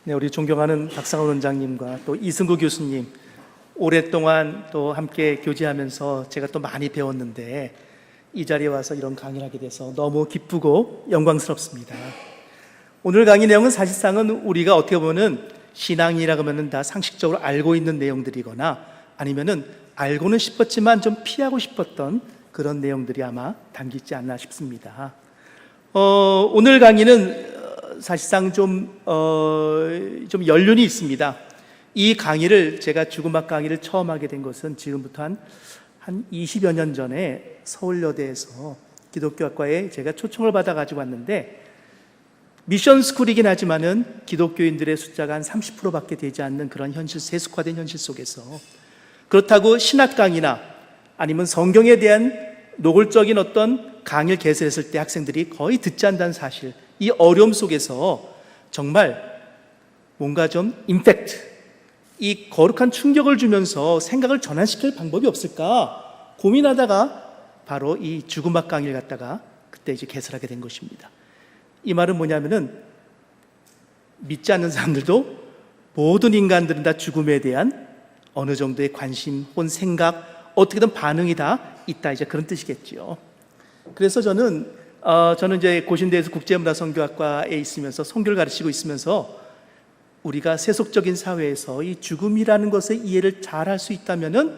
네, 우리 존경하는 박상원 원장님과 또 이승구 교수님, 오랫동안 또 함께 교제하면서 제가 또 많이 배웠는데 이 자리에 와서 이런 강의를 하게 돼서 너무 기쁘고 영광스럽습니다. 오늘 강의 내용은 사실상은 우리가 어떻게 보면 신앙이라고 하면 다 상식적으로 알고 있는 내용들이거나 아니면은 알고는 싶었지만 좀 피하고 싶었던 그런 내용들이 아마 담기지 않나 싶습니다. 오늘 강의는 사실상 좀 연륜이 있습니다. 이 강의를 제가 주금학 강의를 처음 하게 된 것은 지금부터 한 20여 년 전에 서울여대에서 기독교학과에 제가 초청을 받아 가지고 왔는데, 미션 스쿨이긴 하지만은 기독교인들의 숫자가 한 30%밖에 되지 않는 그런 현실, 세속화된 현실 속에서, 그렇다고 신학 강의나 아니면 성경에 대한 노골적인 어떤 강의를 개설했을 때 학생들이 거의 듣지 않는다는 사실, 이 어려움 속에서 정말 뭔가 좀 임팩트, 이 거룩한 충격을 주면서 생각을 전환시킬 방법이 없을까 고민하다가 바로 이 주금학 강의를 갖다가 그때 이제 개설하게 된 것입니다. 이 말은 뭐냐면은 믿지 않는 사람들도 모든 인간들은 다 죽음에 대한 어느 정도의 관심 혹은 생각, 어떻게든 반응이 다 있다, 이제 그런 뜻이겠지요. 그래서 저는 이제 고신대에서 국제문화선교학과에 있으면서 선교를 가르치고 있으면서 우리가 세속적인 사회에서 이 죽음이라는 것의 이해를 잘 할 수 있다면은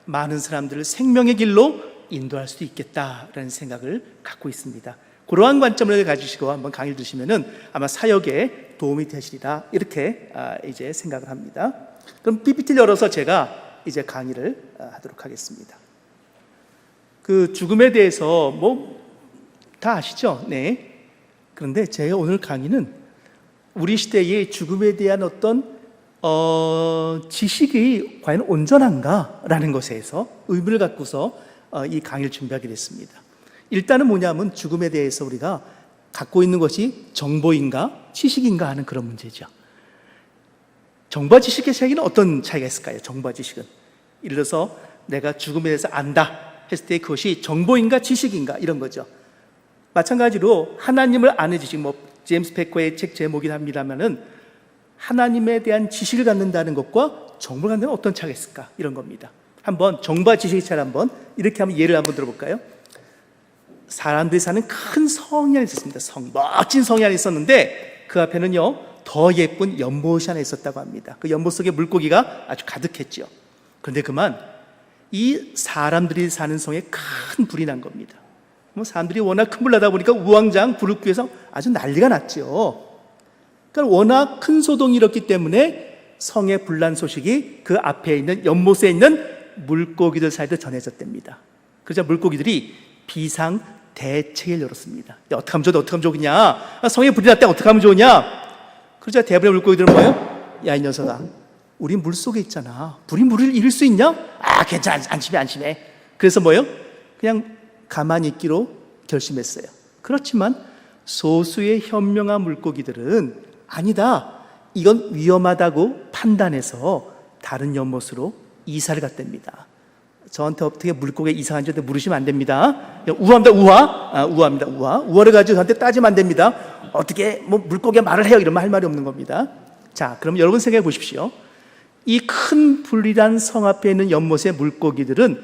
많은 사람들을 생명의 길로 인도할 수 있겠다라는 생각을 갖고 있습니다. 그러한 관점을 가지시고 한번 강의를 들으시면은 아마 사역에 도움이 되시리라, 이렇게 이제 생각을 합니다. 그럼 PPT를 열어서 제가 이제 강의를 하도록 하겠습니다. 그 죽음에 대해서 다 아시죠? 네. 그런데 제가 오늘 강의는 우리 시대의 죽음에 대한 어떤 지식이 과연 온전한가라는 것에서 의문을 갖고서 이 강의를 준비하게 됐습니다. 일단은 뭐냐면 죽음에 대해서 우리가 갖고 있는 것이 정보인가 지식인가 하는 그런 문제죠. 정보와 지식의 차이는 어떤 차이가 있을까요? 정보와 지식은, 예를 들어서 내가 죽음에 대해서 안다 했을 때 그것이 정보인가 지식인가, 이런 거죠. 마찬가지로 하나님을 아는 지식, 제임스 패커의 책 제목이긴 합니다만은 하나님에 대한 지식을 갖는다는 것과 정보를 갖는 어떤 차이가 있을까, 이런 겁니다. 한번 정보와 지식의 차이를 한번 이렇게 한번 예를 한번 들어볼까요? 사람들이 사는 큰 성이 하나 있었습니다. 멋진 성이 하나 있었는데 그 앞에는요 더 예쁜 연못이 하나 있었다고 합니다. 그 연못 속에 물고기가 아주 가득했죠. 그런데 그만 이 사람들이 사는 성에 큰 불이 난 겁니다. 사람들이 워낙 큰 불 나다 보니까 우왕좌왕 불을 뀌어서 아주 난리가 났죠. 그러니까 워낙 큰 소동이 일었기 때문에 성에 불난 소식이 그 앞에 있는 연못에 있는 물고기들 사이도 전해졌답니다. 그러자 물고기들이 비상 대책을 열었습니다. 어떻게 하면 좋겠냐? 성에 불이 났대, 어떻게 하면 좋으냐? 그러자 대부분의 물고기들은 뭐예요? 야, 이 녀석아, 우리 물 속에 있잖아. 불이 물을 잃을 수 있냐? 괜찮아, 안심해. 그래서 뭐예요? 그냥 가만히 있기로 결심했어요. 그렇지만 소수의 현명한 물고기들은 아니다, 이건 위험하다고 판단해서 다른 연못으로 이사를 갔답니다. 저한테 어떻게 물고기 이상한 줄한테 물으시면 안 됩니다. 우화입니다. 우화입니다. 우화를 가지고 저한테 따지면 안 됩니다. 어떻게 물고기가 말을 해요, 이러면 할 말이 없는 겁니다. 자, 그럼 여러분 생각해 보십시오. 이 큰 불이란 성 앞에 있는 연못의 물고기들은,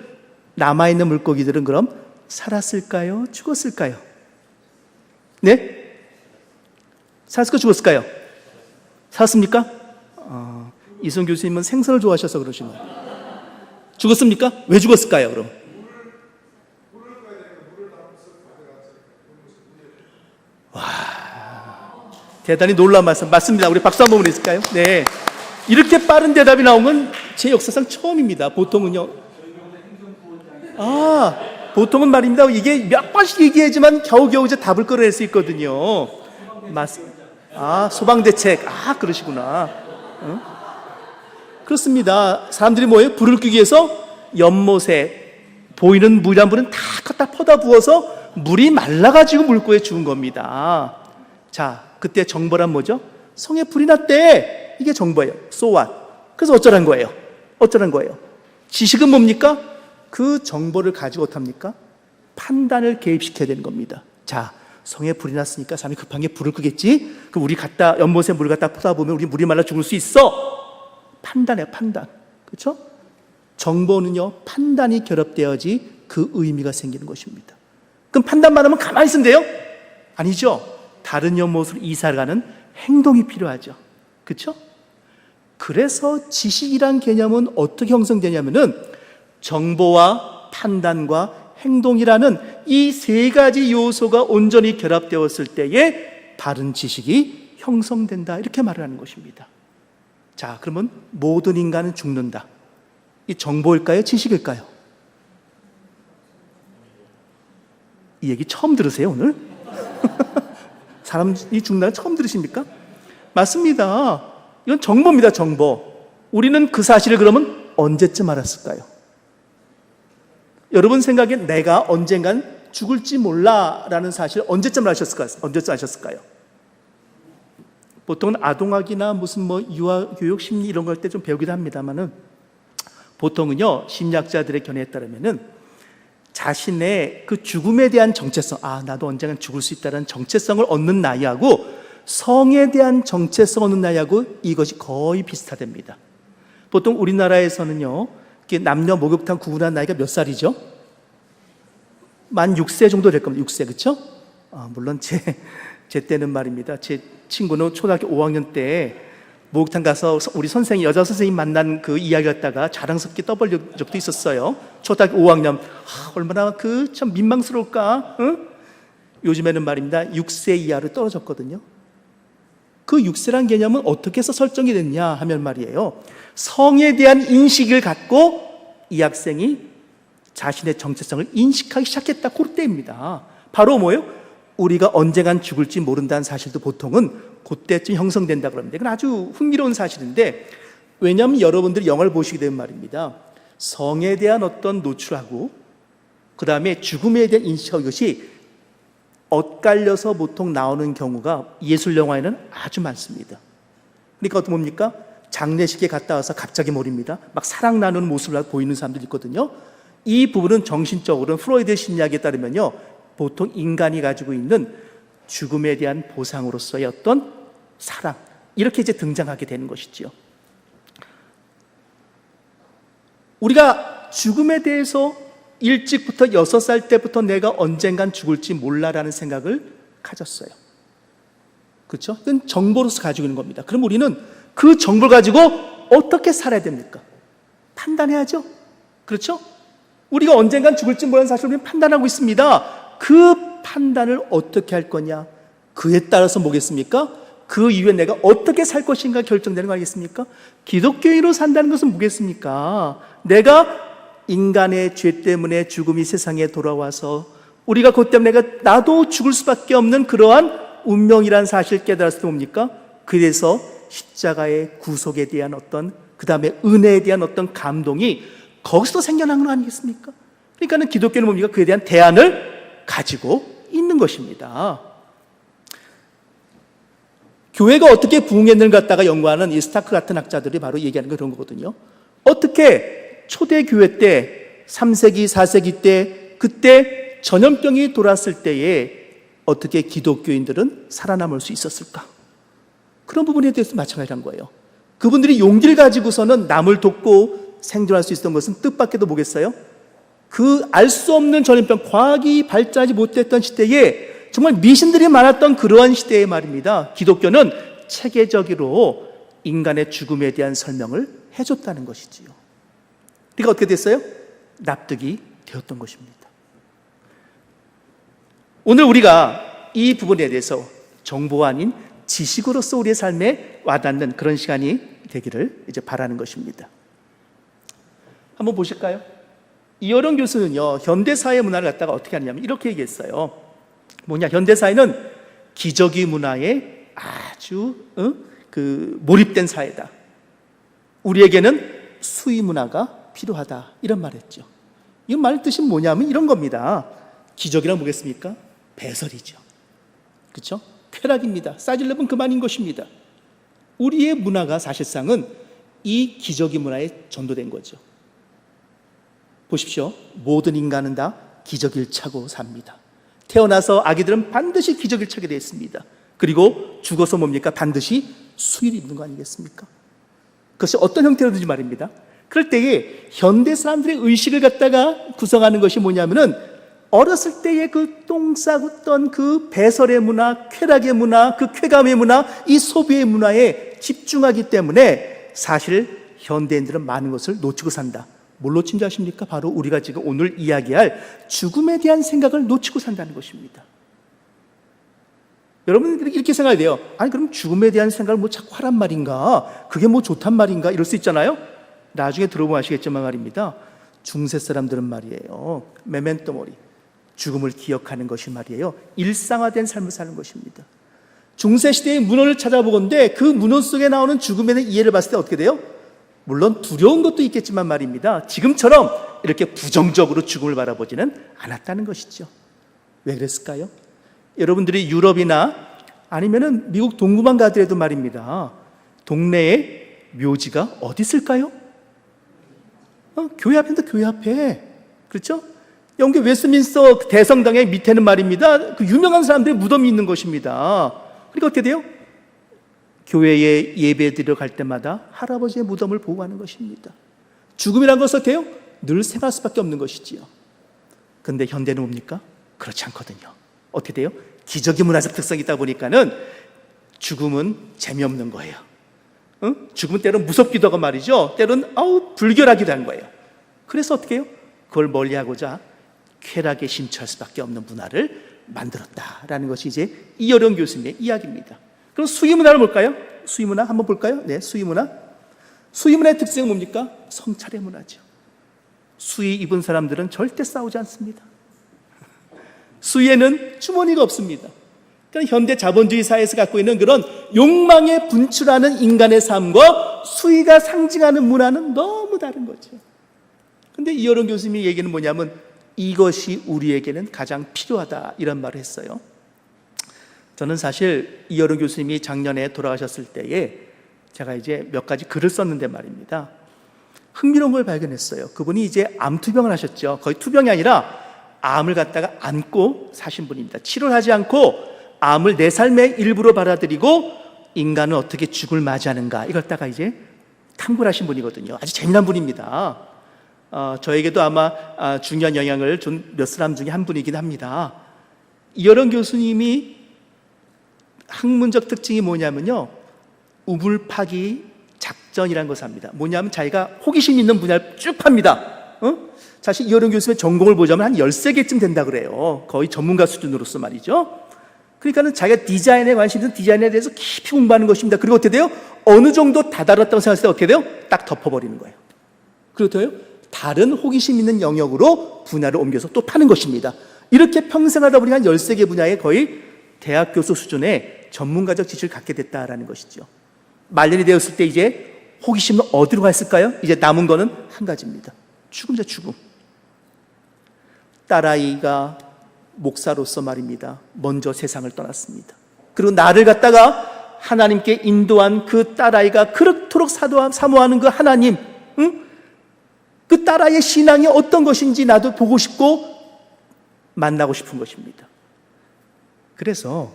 남아있는 물고기들은 그럼 살았을까요? 죽었을까요? 네? 살았을까요? 죽었을까요? 살았습니까? 이승 교수님은 생선을 좋아하셔서 그러시네요. 죽었습니까? 왜 죽었을까요, 그럼? 와, 대단히 놀라운 말씀. 맞습니다. 우리 박수 한번 보내실까요? 네. 이렇게 빠른 대답이 나온 건 제 역사상 처음입니다. 보통은요. 보통은 말입니다. 이게 몇 번씩 얘기하지만 겨우겨우 이제 답을 끌어낼 수 있거든요. 소방대책. 그러시구나. 그렇습니다. 사람들이 뭐예요? 불을 끄기 위해서 연못에 보이는 물이란 물은 다 갖다 퍼다 부어서 물이 말라가지고 물고기에 죽은 겁니다. 자, 그때 정보란 뭐죠? 성에 불이 났대. 이게 정보예요. So what? 그래서 어쩌란 거예요? 지식은 뭡니까? 그 정보를 가지고 어떡합니까? 판단을 개입시켜야 되는 겁니다. 자, 성에 불이 났으니까 사람이 급한 게 불을 끄겠지? 그럼 우리 갖다 연못에 물 갖다 푸다 보면 우리 물이 말라 죽을 수 있어. 판단해요, 판단. 그렇죠? 정보는요, 판단이 결합되어야지 그 의미가 생기는 것입니다. 그럼 판단만 하면 가만히 있으면 돼요? 아니죠. 다른 연못으로 이사를 가는 행동이 필요하죠. 그렇죠? 그래서 지식이란 개념은 어떻게 형성되냐면은 정보와 판단과 행동이라는 이 세 가지 요소가 온전히 결합되었을 때에 바른 지식이 형성된다, 이렇게 말을 하는 것입니다. 자, 그러면 모든 인간은 죽는다. 이 정보일까요? 지식일까요? 이 얘기 처음 들으세요, 오늘? 사람이 죽는다는 처음 들으십니까? 맞습니다. 이건 정보입니다, 정보. 우리는 그 사실을 그러면 언제쯤 알았을까요? 여러분 생각에 내가 언젠간 죽을지 몰라라는 사실을 언제쯤 아셨을까요? 보통은 아동학이나 무슨 뭐 유아 교육 심리 이런 걸 때 좀 배우기도 합니다만은 보통은요, 심리학자들의 견해에 따르면은 자신의 그 죽음에 대한 정체성, 나도 언젠간 죽을 수 있다는 정체성을 얻는 나이하고 성에 대한 정체성 얻는 나이하고 이것이 거의 비슷하답니다. 보통 우리나라에서는요, 남녀 목욕탕 구분한 나이가 몇 살이죠? 만 6세 정도 될 겁니다. 6세, 그렇죠? 물론 제 때는 말입니다. 제 친구는 초등학교 5학년 때 목욕탕 가서 우리 선생님, 여자 선생님 만난 그 이야기 갖다가 자랑스럽게 떠벌린 적도 있었어요. 초등학교 5학년. 얼마나 참 민망스러울까? 응? 요즘에는 말입니다, 6세 이하로 떨어졌거든요. 그 6세란 개념은 어떻게 해서 설정이 됐냐 하면 말이에요, 성에 대한 인식을 갖고 이 학생이 자신의 정체성을 인식하기 시작했다, 그때입니다. 바로 뭐예요? 우리가 언젠간 죽을지 모른다는 사실도 보통은 그때쯤 형성된다 그럽니다. 이건 아주 흥미로운 사실인데, 왜냐하면 여러분들이 영화를 보시게 되면 말입니다, 성에 대한 어떤 노출하고 그 다음에 죽음에 대한 인식하고 이것이 엇갈려서 보통 나오는 경우가 예술 영화에는 아주 많습니다. 그러니까 어떤 뭡니까? 장례식에 갔다 와서 갑자기 모릅니다, 막 사랑 나누는 모습을 보이는 사람들이 있거든요. 이 부분은 정신적으로는 프로이드 심리학에 따르면요, 보통 인간이 가지고 있는 죽음에 대한 보상으로서의 어떤 사랑, 이렇게 이제 등장하게 되는 것이지요. 우리가 죽음에 대해서 일찍부터 6살 때부터 내가 언젠간 죽을지 몰라라는 생각을 가졌어요. 그렇죠? 이건 정보로서 가지고 있는 겁니다. 그럼 우리는 그 정보를 가지고 어떻게 살아야 됩니까? 판단해야죠. 그렇죠? 우리가 언젠간 죽을지 모르는 사실을 우리는 판단하고 있습니다. 그 판단을 어떻게 할 거냐, 그에 따라서 뭐겠습니까? 그 이후에 내가 어떻게 살 것인가 결정되는 거 아니겠습니까? 기독교인으로 산다는 것은 뭐겠습니까? 내가 인간의 죄 때문에 죽음이 세상에 돌아와서 우리가 그 때문에 나도 죽을 수밖에 없는 그러한 운명이라는 사실을 깨달았을 때 뭡니까? 그래서 십자가의 구속에 대한 어떤, 그 다음에 은혜에 대한 어떤 감동이 거기서 생겨난 건 아니겠습니까? 그러니까는 기독교는 뭡니까? 그에 대한 대안을 가지고 있는 것입니다. 교회가 어떻게 부흥했는가 갖다가 연구하는 이 스타크 같은 학자들이 바로 얘기하는 게 그런 거거든요. 어떻게 초대교회 때 3세기, 4세기 때 그때 전염병이 돌았을 때에 어떻게 기독교인들은 살아남을 수 있었을까? 그런 부분에 대해서 마찬가지란 거예요. 그분들이 용기를 가지고서는 남을 돕고 생존할 수 있었던 것은 뜻밖에도 뭐겠어요? 그 알 수 없는 전염병, 과학이 발전하지 못했던 시대에 정말 미신들이 많았던 그러한 시대에 말입니다, 기독교는 체계적으로 인간의 죽음에 대한 설명을 해줬다는 것이지요. 그러니까 어떻게 됐어요? 납득이 되었던 것입니다. 오늘 우리가 이 부분에 대해서 정보가 아닌 지식으로서 우리의 삶에 와닿는 그런 시간이 되기를 이제 바라는 것입니다. 한번 보실까요? 이어령 교수는요, 현대사회 문화를 갖다가 어떻게 하냐면 이렇게 얘기했어요. 뭐냐, 현대사회는 기저귀 문화에 아주 몰입된 사회다. 우리에게는 수위 문화가 필요하다, 이런 말을 했죠. 이 말 뜻이 뭐냐면 이런 겁니다. 기저귀란 뭐겠습니까? 배설이죠. 그렇죠? 쾌락입니다. 싸질러면 그만인 것입니다. 우리의 문화가 사실상은 이 기저귀 문화에 전도된 거죠. 보십시오. 모든 인간은 다 기저귀를 차고 삽니다. 태어나서 아기들은 반드시 기저귀를 차게 되어 있습니다. 그리고 죽어서 뭡니까? 반드시 수의를 입는 거 아니겠습니까? 그것이 어떤 형태로든지 말입니다. 그럴 때에 현대 사람들의 의식을 갖다가 구성하는 것이 뭐냐면은 어렸을 때의 그 똥 싸던 그 배설의 문화, 쾌락의 문화, 그 쾌감의 문화, 이 소비의 문화에 집중하기 때문에 사실 현대인들은 많은 것을 놓치고 산다. 뭘 놓친 줄 아십니까? 바로 우리가 지금 오늘 이야기할 죽음에 대한 생각을 놓치고 산다는 것입니다. 여러분 이렇게 생각해야 돼요. 아니 그럼 죽음에 대한 생각을 뭐 자꾸 하란 말인가? 그게 뭐 좋단 말인가? 이럴 수 있잖아요. 나중에 들어보면 아시겠지만 말입니다. 중세 사람들은 말이에요. 메멘토 모리, 죽음을 기억하는 것이 말이에요. 일상화된 삶을 사는 것입니다. 중세 시대의 문헌을 찾아보건대 그 문헌 속에 나오는 죽음에 대한 이해를 봤을 때 어떻게 돼요? 물론 두려운 것도 있겠지만 말입니다. 지금처럼 이렇게 부정적으로 죽음을 바라보지는 않았다는 것이죠. 왜 그랬을까요? 여러분들이 유럽이나 아니면은 미국 동부만 가더라도 말입니다. 동네에 묘지가 어디 있을까요? 교회 앞인데 교회 앞에. 그렇죠? 영국 웨스트민스터 대성당의 밑에는 말입니다. 그 유명한 사람들의 무덤이 있는 것입니다. 그러니까 어떻게 돼요? 교회에 예배 드리러 갈 때마다 할아버지의 무덤을 보고 가는 것입니다. 죽음이란 것은 어때요? 늘 생각할 수밖에 없는 것이지요. 그런데 현대는 뭡니까? 그렇지 않거든요. 어떻게 돼요? 기저귀 문화적 특성이 있다 보니까는 죽음은 재미없는 거예요. 죽음은 때론 무섭기도 하고 말이죠. 때론 불결하기도 한 거예요. 그래서 어떻게 해요? 그걸 멀리하고자 쾌락에 심취할 수밖에 없는 문화를 만들었다라는 것이 이제 이어령 교수님의 이야기입니다. 그럼 수의 문화를 볼까요? 수의 문화 한번 볼까요? 네, 수의 문화. 수의 문화의 특징은 뭡니까? 성찰의 문화죠. 수의 입은 사람들은 절대 싸우지 않습니다. 수의에는 주머니가 없습니다. 그러니까 현대 자본주의 사회에서 갖고 있는 그런 욕망에 분출하는 인간의 삶과 수의가 상징하는 문화는 너무 다른 거죠. 그런데 이어령 교수님이 얘기는 뭐냐면 이것이 우리에게는 가장 필요하다 이런 말을 했어요. 저는 사실 이어령 교수님이 작년에 돌아가셨을 때에 제가 이제 몇 가지 글을 썼는데 말입니다. 흥미로운 걸 발견했어요. 그분이 이제 암 투병을 하셨죠. 거의 투병이 아니라 암을 갖다가 안고 사신 분입니다. 치료를 하지 않고 암을 내 삶의 일부로 받아들이고 인간은 어떻게 죽을 맞이하는가 이걸 갖다가 이제 탐구를 하신 분이거든요. 아주 재미난 분입니다. 저에게도 아마 중요한 영향을 준 몇 사람 중에 한 분이긴 합니다. 이어령 교수님이 학문적 특징이 뭐냐면요, 우물파기 작전이라는 것을 합니다. 뭐냐면 자기가 호기심 있는 분야를 쭉 팝니다. 사실 이어령 교수의 전공을 보자면 한 13개쯤 된다 그래요. 거의 전문가 수준으로서 말이죠. 그러니까는 자기가 디자인에 관심 있는 디자인에 대해서 깊이 공부하는 것입니다. 그리고 어떻게 돼요? 어느 정도 다다랐다고 생각했을 때 어떻게 돼요? 딱 덮어버리는 거예요. 그렇다요? 다른 호기심 있는 영역으로 분야를 옮겨서 또 파는 것입니다. 이렇게 평생 하다 보니까 한 13개 분야에 거의 대학 교수 수준의 전문가적 지식을 갖게 됐다라는 것이죠. 말년이 되었을 때 이제 호기심은 어디로 갔을까요? 이제 남은 거는 한 가지입니다. 죽음이죠, 죽음. 딸아이가 목사로서 말입니다. 먼저 세상을 떠났습니다. 그리고 나를 갖다가 하나님께 인도한 그 딸아이가 그렇도록 사모하는 그 하나님, 그 딸아이의 신앙이 어떤 것인지 나도 보고 싶고 만나고 싶은 것입니다. 그래서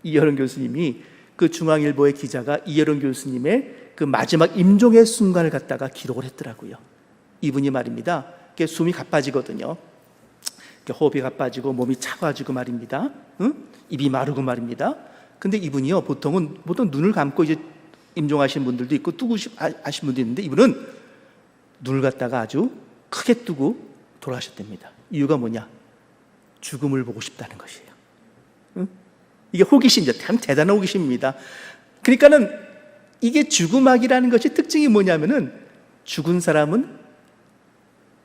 이어령 교수님이 그 중앙일보의 기자가 이어령 교수님의 그 마지막 임종의 순간을 갖다가 기록을 했더라고요. 이분이 말입니다. 숨이 가빠지거든요. 호흡이 가빠지고 몸이 차가워지고 말입니다. 입이 마르고 말입니다. 근데 이분이요, 보통 눈을 감고 이제 임종하신 분들도 있고 뜨고 하신 분도 있는데 이분은 눈을 갖다가 아주 크게 뜨고 돌아가셨답니다. 이유가 뭐냐? 죽음을 보고 싶다는 것이에요. 이게 호기심이죠. 참 대단한 호기심입니다. 그러니까는 이게 죽음학이라는 것이 특징이 뭐냐면은 죽은 사람은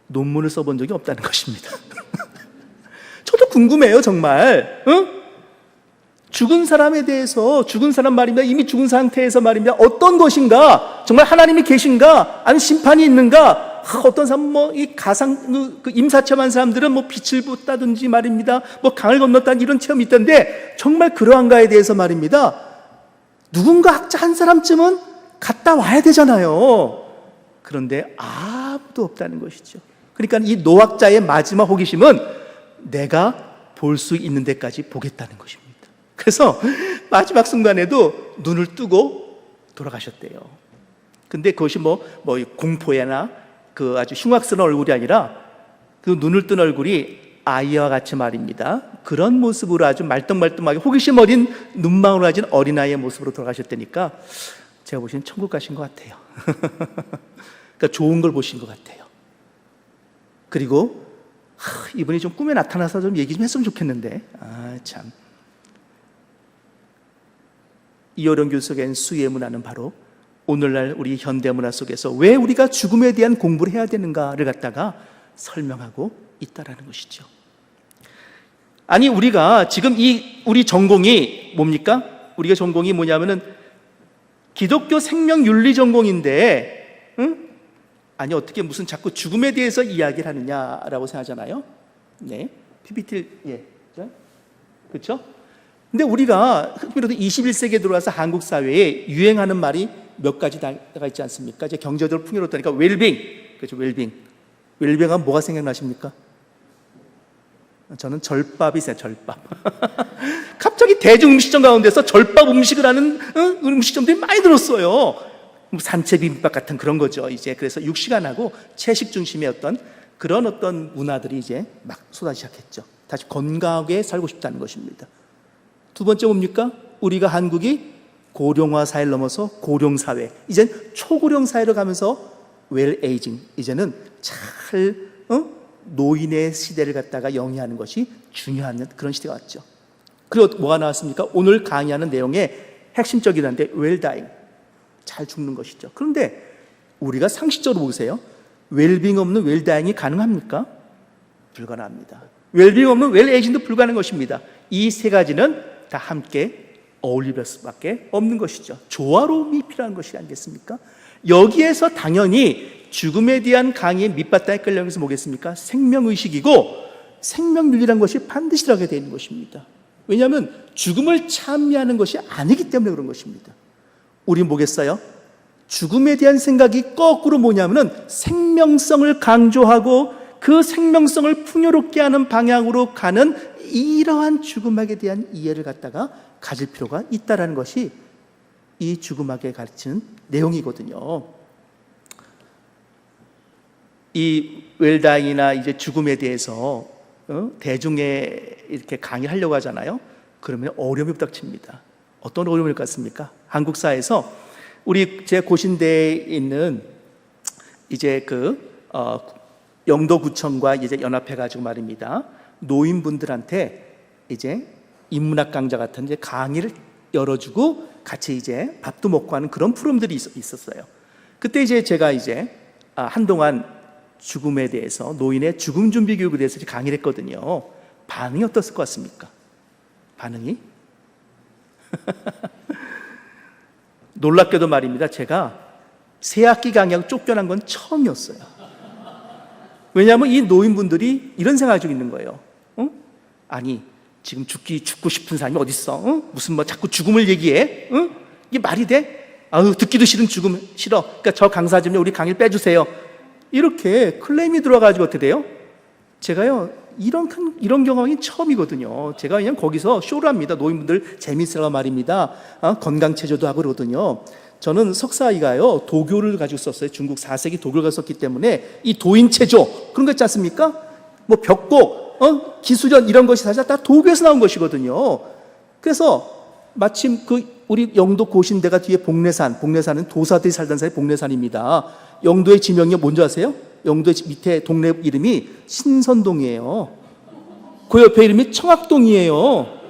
논문을 써본 적이 없다는 것입니다. 저도 궁금해요, 정말. 죽은 사람에 대해서, 죽은 사람 말입니다. 이미 죽은 상태에서 말입니다. 어떤 것인가? 정말 하나님이 계신가? 아니면 심판이 있는가? 어떤 사람, 이 가상, 그 임사체험한 사람들은 빛을 봤다든지 말입니다. 강을 건넜다는 이런 체험이 있던데, 정말 그러한가에 대해서 말입니다. 누군가 학자 한 사람쯤은 갔다 와야 되잖아요. 그런데 아무도 없다는 것이죠. 그러니까 이 노학자의 마지막 호기심은 내가 볼 수 있는 데까지 보겠다는 것입니다. 그래서 마지막 순간에도 눈을 뜨고 돌아가셨대요. 근데 그것이 뭐 공포나 그 아주 흉악스러운 얼굴이 아니라 그 눈을 뜬 얼굴이 아이와 같이 말입니다. 그런 모습으로 아주 말똥말똥하게 호기심 어린 눈망울을 가진 어린아이의 모습으로 돌아가셨다니까 제가 보시기엔 천국 가신 것 같아요. 그러니까 좋은 걸 보신 것 같아요. 그리고 이분이 좀 꿈에 나타나서 좀 얘기 좀 했으면 좋겠는데 참. 이어령 교수에겐 수의 문화는 바로 오늘날 우리 현대문화 속에서 왜 우리가 죽음에 대한 공부를 해야 되는가를 갖다가 설명하고 있다라는 것이죠. 아니 우리가 지금 우리 전공이 뭡니까? 우리가 전공이 뭐냐면은 기독교 생명윤리 전공인데 아니 어떻게 무슨 자꾸 죽음에 대해서 이야기를 하느냐라고 생각하잖아요. 네, PPT 그렇죠? 근데 우리가 특별히 21세기에 들어와서 한국 사회에 유행하는 말이 몇 가지가 있지 않습니까? 이제 경제적으로 풍요롭다니까 웰빙, 그렇죠? 웰빙하면 뭐가 생각나십니까? 저는 절밥이 있어요. 절밥. 갑자기 대중 음식점 가운데서 절밥 음식을 하는 음식점들이 많이 들었어요. 산채 비빔밥 같은 그런 거죠. 이제 그래서 육식안하고 채식 중심의 어떤 문화들이 이제 막 쏟아지기 시작했죠. 다시 건강하게 살고 싶다는 것입니다. 두 번째 뭡니까? 우리가 한국이 고령화 사회를 넘어서 고령 사회, 이젠 초고령 사회로 가면서 웰 에이징, 이제는 잘 노인의 시대를 갖다가 영위하는 것이 중요한 그런 시대가 왔죠. 그리고 뭐가 나왔습니까? 오늘 강의하는 내용의 핵심적이라는데 웰다잉, 잘 죽는 것이죠. 그런데 우리가 상식적으로 보세요. 웰빙 없는 웰다잉이 가능합니까? 불가능합니다. 웰빙 없는 웰에이징도 불가능한 것입니다. 이 세 가지는 다 함께 어울릴 수밖에 없는 것이죠. 조화로움이 필요한 것이 아니겠습니까? 여기에서 당연히 죽음에 대한 강의의 밑바탕에 끌려가는 것은 뭐겠습니까? 생명의식이고 생명윤리라는 것이 반드시 들어가게 되는 것입니다. 왜냐하면 죽음을 찬미하는 것이 아니기 때문에 그런 것입니다. 우리는 뭐겠어요? 죽음에 대한 생각이 거꾸로 뭐냐면은 생명성을 강조하고 그 생명성을 풍요롭게 하는 방향으로 가는 이러한 죽음학에 대한 이해를 갖다가 가질 필요가 있다는 것이 이 죽음학에 가르치는 내용이거든요. 이 웰다잉이나 이제 죽음에 대해서 대중에 이렇게 강의하려고 하잖아요. 그러면 어려움이 부닥칩니다. 어떤 어려움일 것 같습니까? 한국 사회에서 우리 제 고신대에 있는 이제 영도구청과 이제 연합해가지고 말입니다. 노인분들한테 이제 인문학 강좌 같은 이제 강의를 열어주고 같이 이제 밥도 먹고 하는 그런 프로그램들이 있었어요. 그때 이제 제가 이제 한동안 죽음에 대해서 노인의 죽음 준비 교육에 대해서 강의를 했거든요. 반응이 어떻을 것 같습니까? 반응이? 놀랍게도 말입니다. 제가 새 학기 강의하고 쫓겨난 건 처음이었어요. 왜냐하면 이 노인분들이 이런 생각을 가지고 있는 거예요. 아니 지금 죽고 싶은 사람이 어딨어? 무슨 자꾸 죽음을 얘기해? 이게 말이 돼? 듣기도 싫은 죽음 싫어. 그러니까 저 강사 좀 우리 강의를 빼주세요. 이렇게 클레임이 들어가지고 어떻게 돼요? 제가요 이런 경험이 처음이거든요. 제가 그냥 거기서 쇼를 합니다. 노인분들 재밌으라고 말입니다. 건강체조도 하고 그러거든요. 저는 석사이가요 도교를 가지고 썼어요. 중국 4세기 도교를 가지고 썼기 때문에 이 도인체조 그런 거 있지 않습니까? 뭐 벽곡, 기수련 이런 것이 사실 다 도교에서 나온 것이거든요. 그래서 마침 우리 영도 고신대가 뒤에 복례산은 도사들이 살던 사이 복례산입니다. 영도의 지명이 뭔지 아세요? 영도의 밑에 동네 이름이 신선동이에요. 그 옆에 이름이 청학동이에요.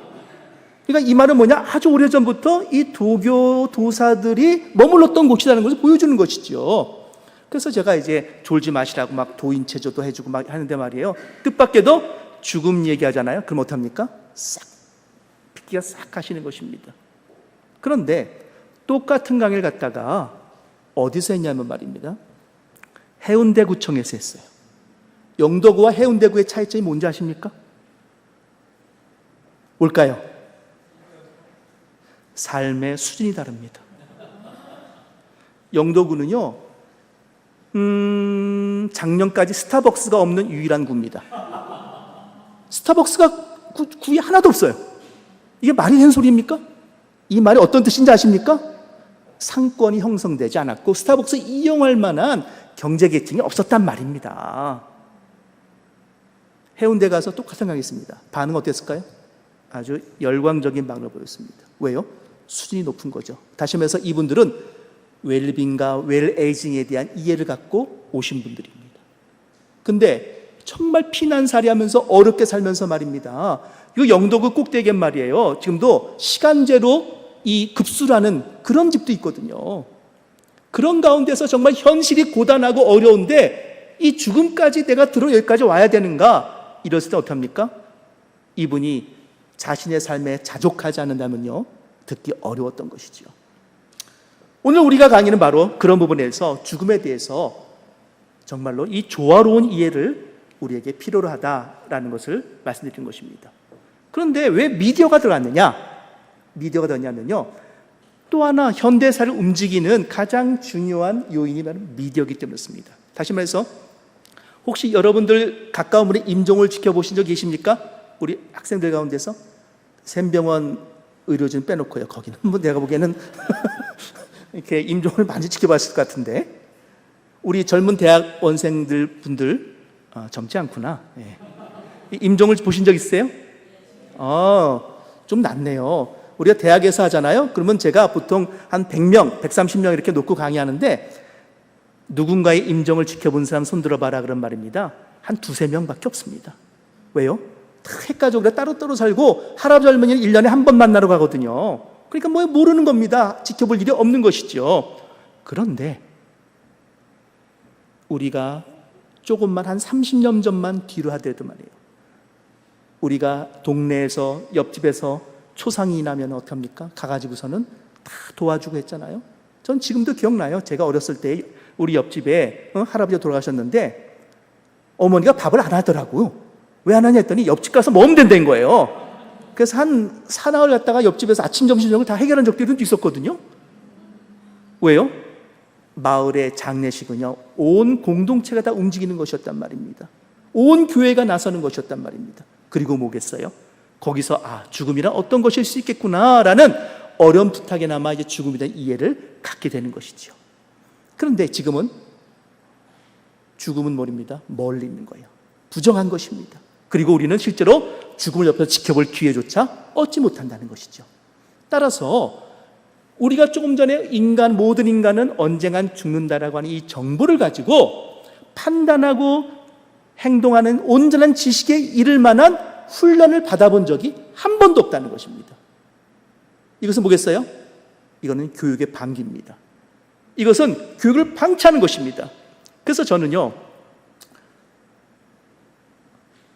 그러니까 이 말은 뭐냐? 아주 오래전부터 이 도교 도사들이 머물렀던 곳이라는 것을 보여주는 것이죠. 그래서 제가 이제 졸지 마시라고 막 도인체조도 해주고 막 하는데 말이에요. 뜻밖에도 죽음 얘기하잖아요. 그럼 어떡합니까? 싹 빗기가 싹 가시는 것입니다. 그런데 똑같은 강의를 갖다가 어디서 했냐면 말입니다. 해운대구청에서 했어요. 영도구와 해운대구의 차이점이 뭔지 아십니까? 뭘까요? 삶의 수준이 다릅니다. 영도구는요, 작년까지 스타벅스가 없는 유일한 구입니다. 스타벅스가 구이 하나도 없어요. 이게 말이 되는 소리입니까? 이 말이 어떤 뜻인지 아십니까? 상권이 형성되지 않았고 스타벅스 이용할 만한 경제계층이 없었단 말입니다. 해운대 가서 똑같은 생각했습니다. 반응 어땠을까요? 아주 열광적인 반응을 보였습니다. 왜요? 수준이 높은 거죠. 다시 말해서 이분들은 웰빙과 웰에이징에 대한 이해를 갖고 오신 분들입니다. 근데 정말 피난살이 하면서 어렵게 살면서 말입니다. 이 영도구 꼭대기 말이에요. 지금도 시간제로 이 급수라는 그런 집도 있거든요. 그런 가운데서 정말 현실이 고단하고 어려운데 이 죽음까지 내가 들어 여기까지 와야 되는가? 이랬을 때 어떻게 합니까? 이분이 자신의 삶에 자족하지 않는다면요, 듣기 어려웠던 것이죠. 오늘 우리가 강의는 바로 그런 부분에서 죽음에 대해서 정말로 이 조화로운 이해를 우리에게 필요로 하다라는 것을 말씀드린 것입니다. 그런데 왜 미디어가 들어갔느냐? 미디어가 들어갔냐면요, 또 하나 현대사를 움직이는 가장 중요한 요인이 바로 미디어이기 때문이었습니다. 다시 말해서 혹시 여러분들 가까운 분의 임종을 지켜보신 적 계십니까? 우리 학생들 가운데서 샘병원 의료진 빼놓고요. 거기는 뭐 내가 보기에는 이렇게 임종을 많이 지켜봤을 것 같은데, 우리 젊은 대학원생들 분들 젊지 않구나. 예. 임종을 보신 적 있어요? 좀 낫네요. 우리가 대학에서 하잖아요. 그러면 제가 보통 한 100명, 130명 이렇게 놓고 강의하는데 누군가의 임종을 지켜본 사람 손 들어봐라 그런 말입니다. 한 두세 명밖에 없습니다. 왜요? 다 핵가족으로 따로따로 살고 할아버지 할머니는 1년에 한 번 만나러 가거든요. 그러니까 뭐 모르는 겁니다. 지켜볼 일이 없는 것이죠. 그런데 우리가 조금만 한 30년 전만 뒤로 하더라도 말이에요, 우리가 동네에서 옆집에서 초상이 나면 어떡합니까? 가가지고서는 다 도와주고 했잖아요. 전 지금도 기억나요. 제가 어렸을 때 우리 옆집에 할아버지가 돌아가셨는데 어머니가 밥을 안 하더라고요. 왜 안 하냐 했더니 옆집 가서 먹으면 된다는 거예요. 그래서 한 사나흘 갔다가 옆집에서 아침, 점심, 저녁을 다 해결한 적들도 있었거든요. 왜요? 마을의 장례식은요, 온 공동체가 다 움직이는 것이었단 말입니다. 온 교회가 나서는 것이었단 말입니다. 그리고 뭐겠어요? 거기서 죽음이란 어떤 것일 수 있겠구나라는 어렴풋하게나마 이제 죽음에 대한 이해를 갖게 되는 것이죠. 그런데 지금은 죽음은 뭐입니다? 멀리 있는 거예요. 부정한 것입니다. 그리고 우리는 실제로 죽음을 옆에서 지켜볼 기회조차 얻지 못한다는 것이죠. 따라서 우리가 조금 전에 모든 인간은 언젠간 죽는다라고 하는 이 정보를 가지고 판단하고 행동하는 온전한 지식에 이를 만한 훈련을 받아본 적이 한 번도 없다는 것입니다. 이것은 뭐겠어요? 이거는 교육의 방기입니다. 이것은 교육을 방치하는 것입니다. 그래서 저는요,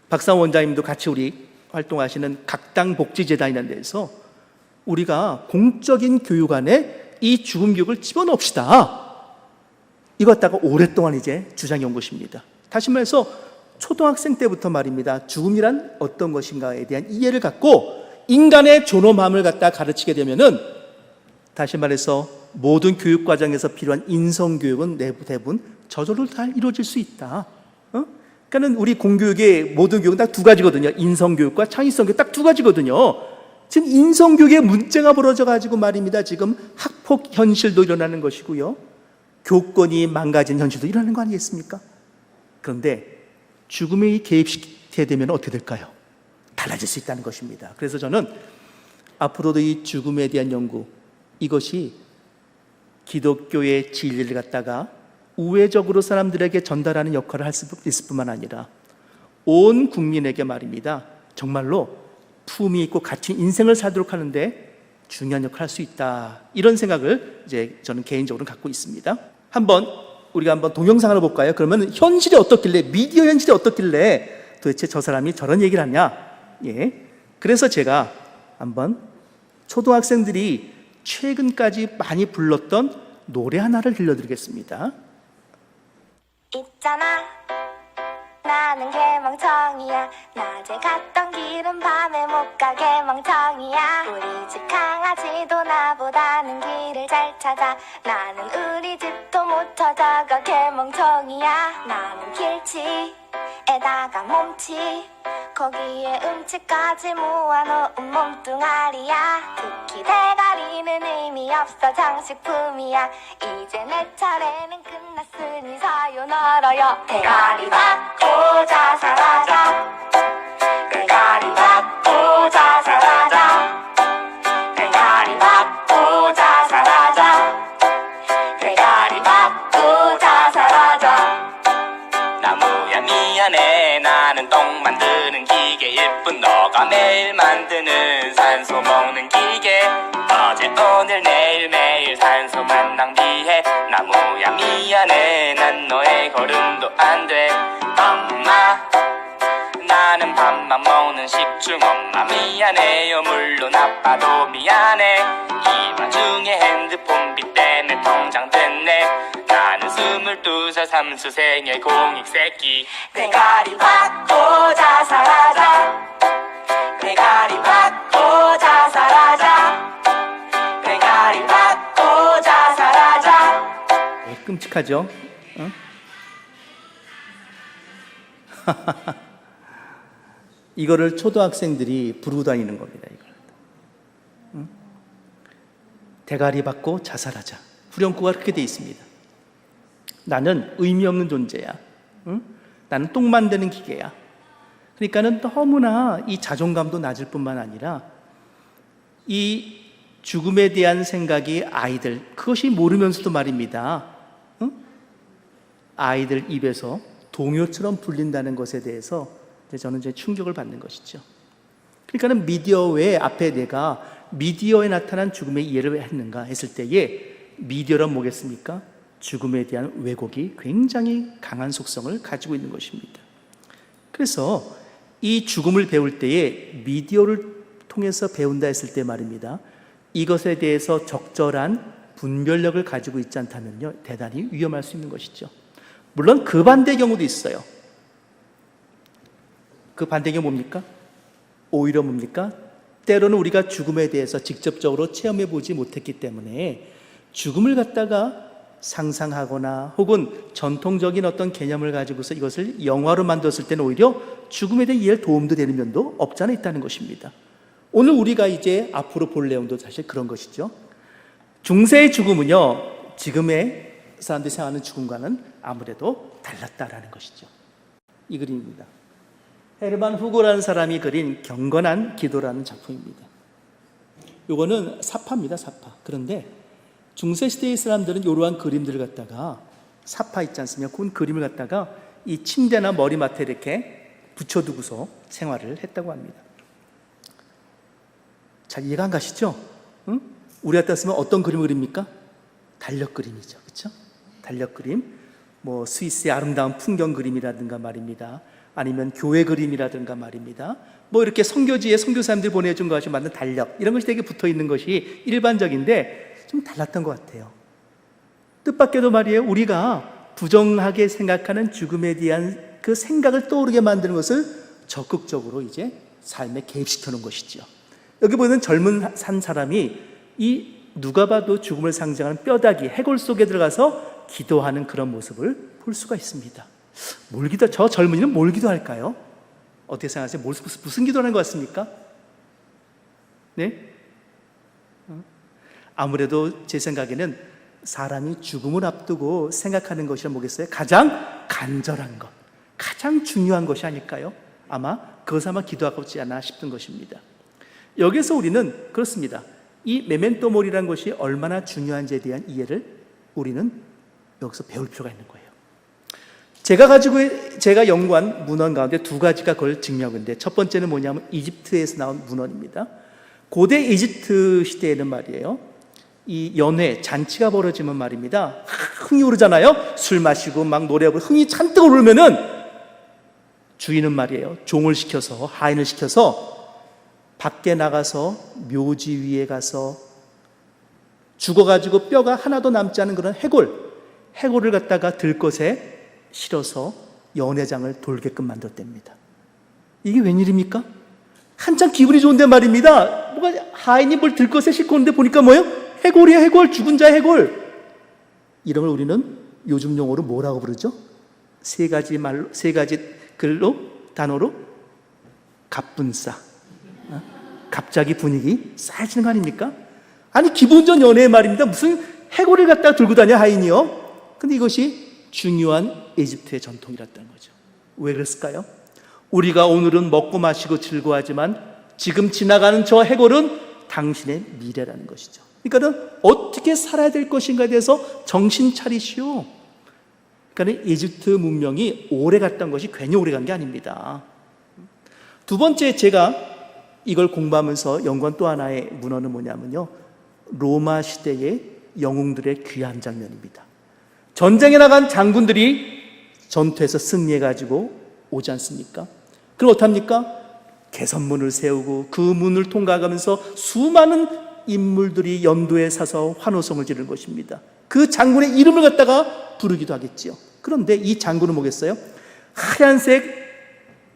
박상 원장님도 같이 우리 활동하시는 각당복지재단이라는 데서 우리가 공적인 교육 안에 이 죽음 교육을 집어넣읍시다. 이거 갖다가 오랫동안 이제 주장해 온 것입니다. 다시 말해서 초등학생 때부터 말입니다. 죽음이란 어떤 것인가에 대한 이해를 갖고 인간의 존엄함을 갖다 가르치게 되면은, 다시 말해서 모든 교육 과정에서 필요한 인성 교육은 대부분 저절로 다 이루어질 수 있다. 그러니까는 우리 공교육의 모든 교육은 딱 두 가지거든요. 인성 교육과 창의성 교육 딱 두 가지거든요. 지금 인성 교육에 문제가 벌어져 가지고 말입니다. 지금 학폭 현실도 일어나는 것이고요, 교권이 망가진 현실도 일어나는 거 아니겠습니까? 그런데 죽음에 개입시키게 되면 어떻게 될까요? 달라질 수 있다는 것입니다. 그래서 저는 앞으로도 이 죽음에 대한 연구, 이것이 기독교의 진리를 갖다가 우회적으로 사람들에게 전달하는 역할을 할 수 있을 뿐만 아니라 온 국민에게 말입니다, 정말로 품위 있고 가치 있는 인생을 살도록 하는데 중요한 역할을 할 수 있다, 이런 생각을 이제 저는 개인적으로 갖고 있습니다. 우리가 한번 동영상 하나 볼까요? 그러면 현실이 어떻길래, 미디어 현실이 어떻길래 도대체 저 사람이 저런 얘기를 하냐? 예. 그래서 제가 한번 초등학생들이 최근까지 많이 불렀던 노래 하나를 들려드리겠습니다. 있잖아, 나는 개멍청이야. 낮에 갔던 길은 밤에 못 가. 개멍청이야. 우리 집 강아지도 나보다는 길을 잘 찾아. 나는 우리 집도 못 찾아가. 개멍청이야. 나는 길치에다가 몸치, 거기에 음치까지 모아놓은 몸뚱아리야. 특히 대가리는 의미 없어 장식품이야. 이제 내 차례는 끝났으니 사요나라야. 대가리 받고 자살하자. 대가리 받고 자살하자. 대가리 받고 자살하자. 대가리 받고 자살하자. 나무야 미안해, 나는 똥 만드는 기계일 뿐. 너가 매일 만드는 산소 먹는 기계. 어제 오늘 내일 매일 산소만 낭비해. 나무야 미안해, 난 너의 걸음도 안 돼. 엄마, 나는 밥만 먹는 식충. 엄마 미안해요, 물론 아빠도 미안해. 이 와중에 핸드폰비 때문에 통장 됐네. 나는 22살 삼수생의 공익새끼. 대가리 받고 자살하자. 대가리 받고 자살하자. 대가리 받고 자살하자. 끔찍하죠? 어? 이거를 초등학생들이 부르고 다니는 겁니다. 이걸. 응? 대가리 받고 자살하자. 후렴구가 그렇게 돼 있습니다. 나는 의미 없는 존재야. 응? 나는 똥 만드는 기계야. 그러니까는 너무나 이 자존감도 낮을 뿐만 아니라 이 죽음에 대한 생각이 아이들, 그것이 모르면서도 말입니다. 응? 아이들 입에서 동요처럼 불린다는 것에 대해서 저는 이제 충격을 받는 것이죠. 그러니까는 미디어 외에 앞에 내가 미디어에 나타난 죽음의 이해를 왜 했는가 했을 때에 미디어란 뭐겠습니까? 죽음에 대한 왜곡이 굉장히 강한 속성을 가지고 있는 것입니다. 그래서 이 죽음을 배울 때에 미디어를 통해서 배운다 했을 때 말입니다. 이것에 대해서 적절한 분별력을 가지고 있지 않다면요, 대단히 위험할 수 있는 것이죠. 물론 그 반대의 경우도 있어요. 그 반대가 뭡니까? 오히려 뭡니까? 때로는 우리가 죽음에 대해서 직접적으로 체험해 보지 못했기 때문에 죽음을 갖다가 상상하거나 혹은 전통적인 어떤 개념을 가지고서 이것을 영화로 만들었을 때는 오히려 죽음에 대한 이해에 도움도 되는 면도 없지 않아 있다는 것입니다. 오늘 우리가 이제 앞으로 볼 내용도 사실 그런 것이죠. 중세의 죽음은요, 지금의 사람들이 생각하는 죽음과는 아무래도 달랐다라는 것이죠. 이 그림입니다. 헤르만 후고라는 사람이 그린 경건한 기도라는 작품입니다. 이거는 사파입니다, 사파. 그런데 중세시대의 사람들은 이러한 그림들을 갖다가, 사파 있지 않습니까? 그 그림을 갖다가 이 침대나 머리맡에 이렇게 붙여두고서 생활을 했다고 합니다. 잘 이해가 안 가시죠? 응? 우리 갖다 쓰면 어떤 그림을 그립니까? 달력 그림이죠. 그렇죠? 달력 그림, 뭐 스위스의 아름다운 풍경 그림이라든가 말입니다. 아니면 교회 그림이라든가 말입니다. 뭐 이렇게 선교지에 선교사님들 보내준 것이 만든 달력, 이런 것이 되게 붙어 있는 것이 일반적인데 좀 달랐던 것 같아요. 뜻밖에도 말이에요, 우리가 부정하게 생각하는 죽음에 대한 그 생각을 떠오르게 만드는 것을 적극적으로 이제 삶에 개입시켜 놓은 것이죠. 여기 보이는 젊은 한 사람이 이 누가 봐도 죽음을 상징하는 뼈다귀, 해골 속에 들어가서 기도하는 그런 모습을 볼 수가 있습니다. 뭘 기도, 저 젊은이는 뭘 기도할까요? 어떻게 생각하세요? 무슨 기도하는 것 같습니까? 네? 아무래도 제 생각에는 사람이 죽음을 앞두고 생각하는 것이 뭐겠어요? 가장 간절한 것, 가장 중요한 것이 아닐까요? 아마 그것을 아마 기도하고 있지 않나 싶은 것입니다. 여기서 우리는 그렇습니다. 이 메멘토 모리라는 것이 얼마나 중요한지에 대한 이해를 우리는 여기서 배울 필요가 있는 거예요. 제가 연구한 문헌 가운데 두 가지가 그걸 증명하고 있는데, 첫 번째는 뭐냐면 이집트에서 나온 문헌입니다. 고대 이집트 시대에는 말이에요, 이 연회, 잔치가 벌어지면 말입니다, 흥이 오르잖아요. 술 마시고 막 노래하고 흥이 잔뜩 오르면은 주인은 말이에요, 종을 시켜서, 하인을 시켜서 밖에 나가서 묘지 위에 가서 죽어가지고 뼈가 하나도 남지 않은 그런 해골을 갖다가 들것에 실어서 연회장을 돌게끔 만들었답니다. 이게 웬일입니까? 한참 기분이 좋은데 말입니다, 뭐가 하인이 뭘 들것에 싣고 오는데 보니까 뭐예요? 해골이야, 해골. 죽은 자의 해골. 이름을 우리는 요즘 용어로 뭐라고 부르죠? 세 가지 단어로 갑분싸. 갑자기 분위기 싸해지는 거 아닙니까? 아니 기본전 연애의 말입니다. 무슨 해골을 갖다가 들고 다녀 하인이요? 근데 이것이 중요한 이집트의 전통이랐다는 거죠. 왜 그랬을까요? 우리가 오늘은 먹고 마시고 즐거워하지만 지금 지나가는 저 해골은 당신의 미래라는 것이죠. 그러니까는 어떻게 살아야 될 것인가에 대해서 정신 차리시오. 그러니까 이집트 문명이 오래 갔던 것이 괜히 오래 간 게 아닙니다. 두 번째 제가 이걸 공부하면서 연구한 또 하나의 문헌은 뭐냐면요, 로마 시대의 영웅들의 귀한 장면입니다. 전쟁에 나간 장군들이 전투에서 승리해가지고 오지 않습니까? 그럼 어떡합니까? 개선문을 세우고 그 문을 통과하면서 수많은 인물들이 연도에 사서 환호성을 지르는 것입니다. 그 장군의 이름을 갖다가 부르기도 하겠지요. 그런데 이 장군은 뭐겠어요? 하얀색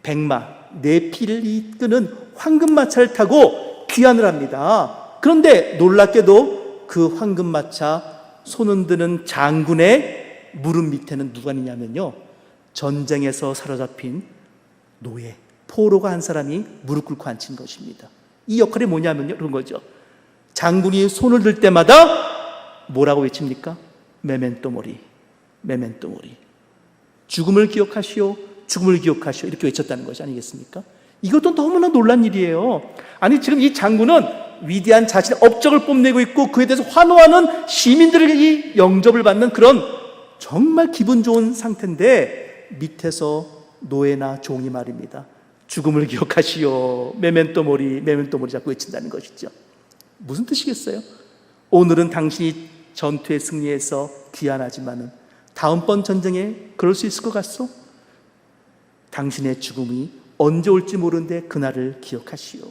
백마, 내 피를 이끄는 황금마차를 타고 귀환을 합니다. 그런데 놀랍게도 그 황금마차 손흔 드는 장군의 무릎 밑에는 누가 있냐면요, 전쟁에서 사로잡힌 노예, 포로가 한 사람이 무릎 꿇고 앉힌 것입니다. 이 역할이 뭐냐면요, 그런 거죠. 장군이 손을 들 때마다 뭐라고 외칩니까? 메멘토 모리, 메멘토 모리. 죽음을 기억하시오, 죽음을 기억하시오, 이렇게 외쳤다는 것이 아니겠습니까? 이것도 너무나 놀란 일이에요. 아니 지금 이 장군은 위대한 자신의 업적을 뽐내고 있고 그에 대해서 환호하는 시민들에게 영접을 받는 그런 정말 기분 좋은 상태인데 밑에서 노예나 종이 말입니다. 죽음을 기억하시오, 메멘토 모리, 메멘토 모리 자꾸 외친다는 것이죠. 무슨 뜻이겠어요? 오늘은 당신이 전투에 승리해서 귀환하지만은 다음번 전쟁에 그럴 수 있을 것 같소? 당신의 죽음이 언제 올지 모르는데 그날을 기억하시오.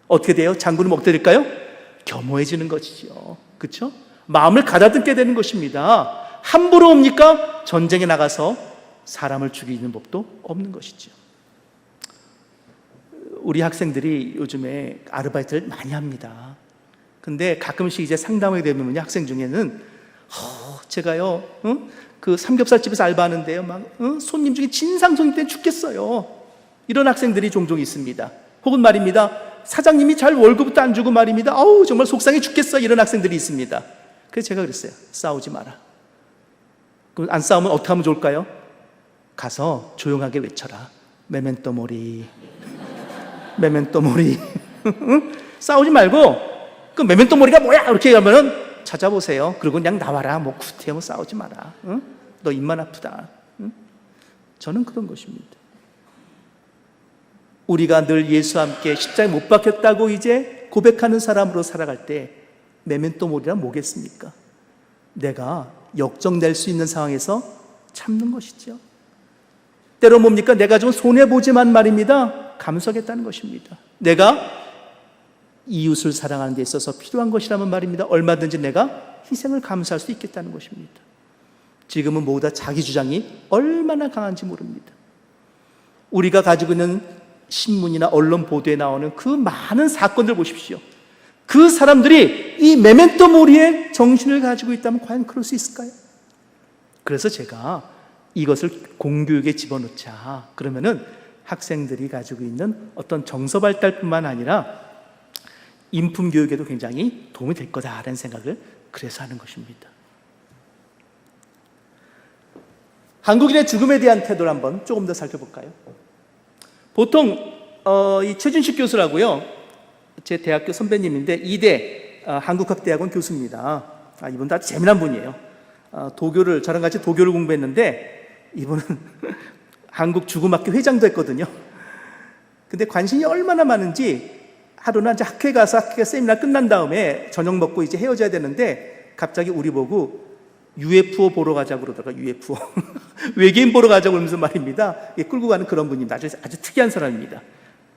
어떻게 돼요? 장군은 어떻게 될까요? 겸허해지는 것이죠. 그렇죠? 마음을 가다듬게 되는 것입니다. 함부로 옵니까? 전쟁에 나가서 사람을 죽이는 법도 없는 것이죠. 우리 학생들이 요즘에 아르바이트를 많이 합니다. 근데 가끔씩 이제 상담하게 되면 학생 중에는 제가요, 그 삼겹살집에서 알바하는데요, 손님 중에 진상 손님 때문에 죽겠어요. 이런 학생들이 종종 있습니다. 혹은 말입니다, 사장님이 잘 월급도 안 주고 말입니다, 정말 속상해 죽겠어, 이런 학생들이 있습니다. 그래서 제가 그랬어요. 싸우지 마라. 그럼 안 싸우면 어떻게 하면 좋을까요? 가서 조용하게 외쳐라. 메멘토 모리, 메멘토 모리. 싸우지 말고 그 메멘토 모리가 뭐야? 이렇게 하면은 찾아보세요. 그리고 그냥 나와라. 뭐 구태여 싸우지 마라. 너 입만 아프다. 저는 그런 것입니다. 우리가 늘 예수와 함께 십자가에 못 박혔다고 이제 고백하는 사람으로 살아갈 때 메멘토 모리란 뭐겠습니까? 내가 역정될 수 있는 상황에서 참는 것이죠. 때로 뭡니까? 내가 좀 손해보지만 말입니다, 감수하겠다는 것입니다. 내가 이웃을 사랑하는 데 있어서 필요한 것이라면 말입니다, 얼마든지 내가 희생을 감수할 수 있겠다는 것입니다. 지금은 모두 다 자기 주장이 얼마나 강한지 모릅니다. 우리가 가지고 있는 신문이나 언론 보도에 나오는 그 많은 사건들 보십시오. 그 사람들이 이 메멘토 모리의 정신을 가지고 있다면 과연 그럴 수 있을까요? 그래서 제가 이것을 공교육에 집어넣자. 그러면은 학생들이 가지고 있는 어떤 정서 발달뿐만 아니라 인품 교육에도 굉장히 도움이 될 거다라는 생각을 그래서 하는 것입니다. 한국인의 죽음에 대한 태도를 한번 조금 더 살펴볼까요? 보통 이 최준식 교수라고요, 제 대학교 선배님인데 이대 한국학대학원 교수입니다. 이분도 아주 재미난 분이에요. 저랑 같이 도교를 공부했는데 이분은 한국 죽음학교 회장도 했거든요. 근데 관심이 얼마나 많은지 하루는 이제 학회 가서 학회 세미나 끝난 다음에 저녁 먹고 이제 헤어져야 되는데 갑자기 우리 보고 UFO 보러 가자고 그러다가 UFO 외계인 보러 가자고 그러면서 말입니다, 끌고 가는 그런 분입니다. 아주 특이한 사람입니다.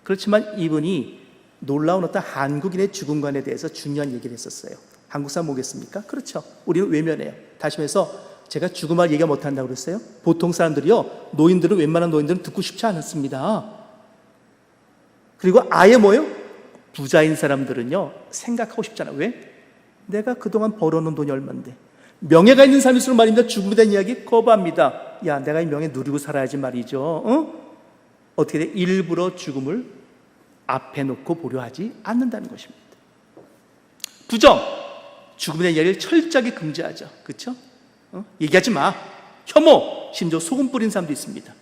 그렇지만 이분이 놀라운 어떤 한국인의 죽음관에 대해서 중요한 얘기를 했었어요. 한국 사람 뭐겠습니까? 그렇죠. 우리는 외면해요. 다시 말해서 제가 죽음할 얘기가 못한다고 그랬어요. 보통 사람들이요, 웬만한 노인들은 듣고 싶지 않았습니다. 그리고 아예 뭐예요? 부자인 사람들은요 생각하고 싶잖아. 왜? 내가 그동안 벌어놓은 돈이 얼만데. 명예가 있는 사람일수록 말입니다, 죽음에 대한 이야기 거부합니다. 야, 내가 이 명예 누리고 살아야지 말이죠. 어떻게 돼? 일부러 죽음을 앞에 놓고 보려 하지 않는다는 것입니다. 부정, 죽음에 대한 이야기를 철저하게 금지하죠. 그렇죠? 얘기하지 마. 혐오, 심지어 소금 뿌린 사람도 있습니다.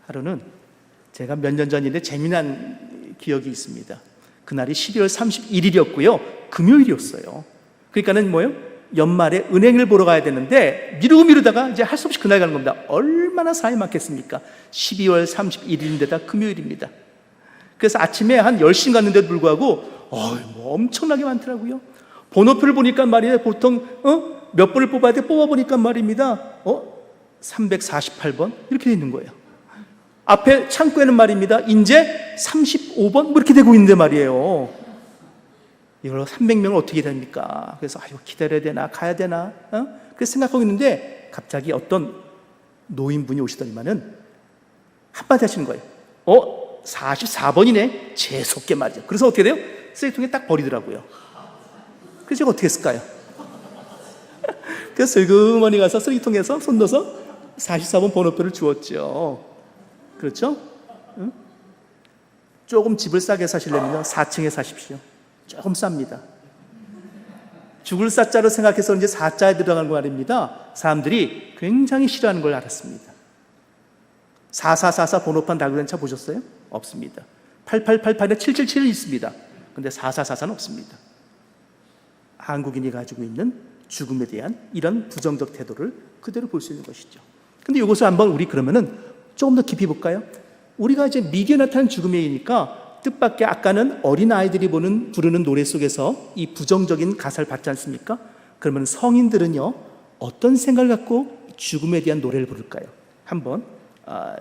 하루는 제가 몇 년 전인데 재미난 기억이 있습니다. 그날이 12월 31일이었고요. 금요일이었어요. 그러니까는 뭐예요? 연말에 은행을 보러 가야 되는데 미루다가 이제 할 수 없이 그날 가는 겁니다. 얼마나 사람이 많겠습니까? 12월 31일인데다 금요일입니다. 그래서 아침에 한 10시 갔는데도 불구하고 뭐 엄청나게 많더라고요. 번호표를 보니까 말이에요. 보통 몇 번을 뽑아야 돼? 뽑아보니까 말입니다. 348번 이렇게 돼 있는 거예요. 앞에 창구에는 말입니다. 인제 35번 뭐 이렇게 되고 있는데 말이에요. 이걸로 300명을 어떻게 됩니까? 그래서 기다려야 되나 가야 되나 그래서 생각하고 있는데 갑자기 어떤 노인분이 오시더니만은 한마디 하시는 거예요. 44번이네. 재수없게 말이죠. 그래서 어떻게 돼요? 쓰레기통에 딱 버리더라고요. 그래서 제가 어떻게 했을까요? 그래서 슬그머니 가서 쓰레기통에서 손 넣어서 44번 번호표를 주었죠. 그렇죠? 응? 조금 집을 싸게 사시려면 4층에 사십시오. 조금 쌉니다. 죽을 사자로 생각해서 이제 사자에 들어가는 거 말입니다. 사람들이 굉장히 싫어하는 걸 알았습니다. 4444 번호판 달고 있는 차 보셨어요? 없습니다. 8888에 777이 있습니다. 근데 4444는 없습니다. 한국인이 가지고 있는 죽음에 대한 이런 부정적 태도를 그대로 볼 수 있는 것이죠. 근데 이것을 한번 우리 그러면은 조금 더 깊이 볼까요? 우리가 이제 미디어에 나타난 죽음이니까 뜻밖의 아까는 어린아이들이 부르는 노래 속에서 이 부정적인 가사를 받지 않습니까? 그러면 성인들은요, 어떤 생각을 갖고 죽음에 대한 노래를 부를까요?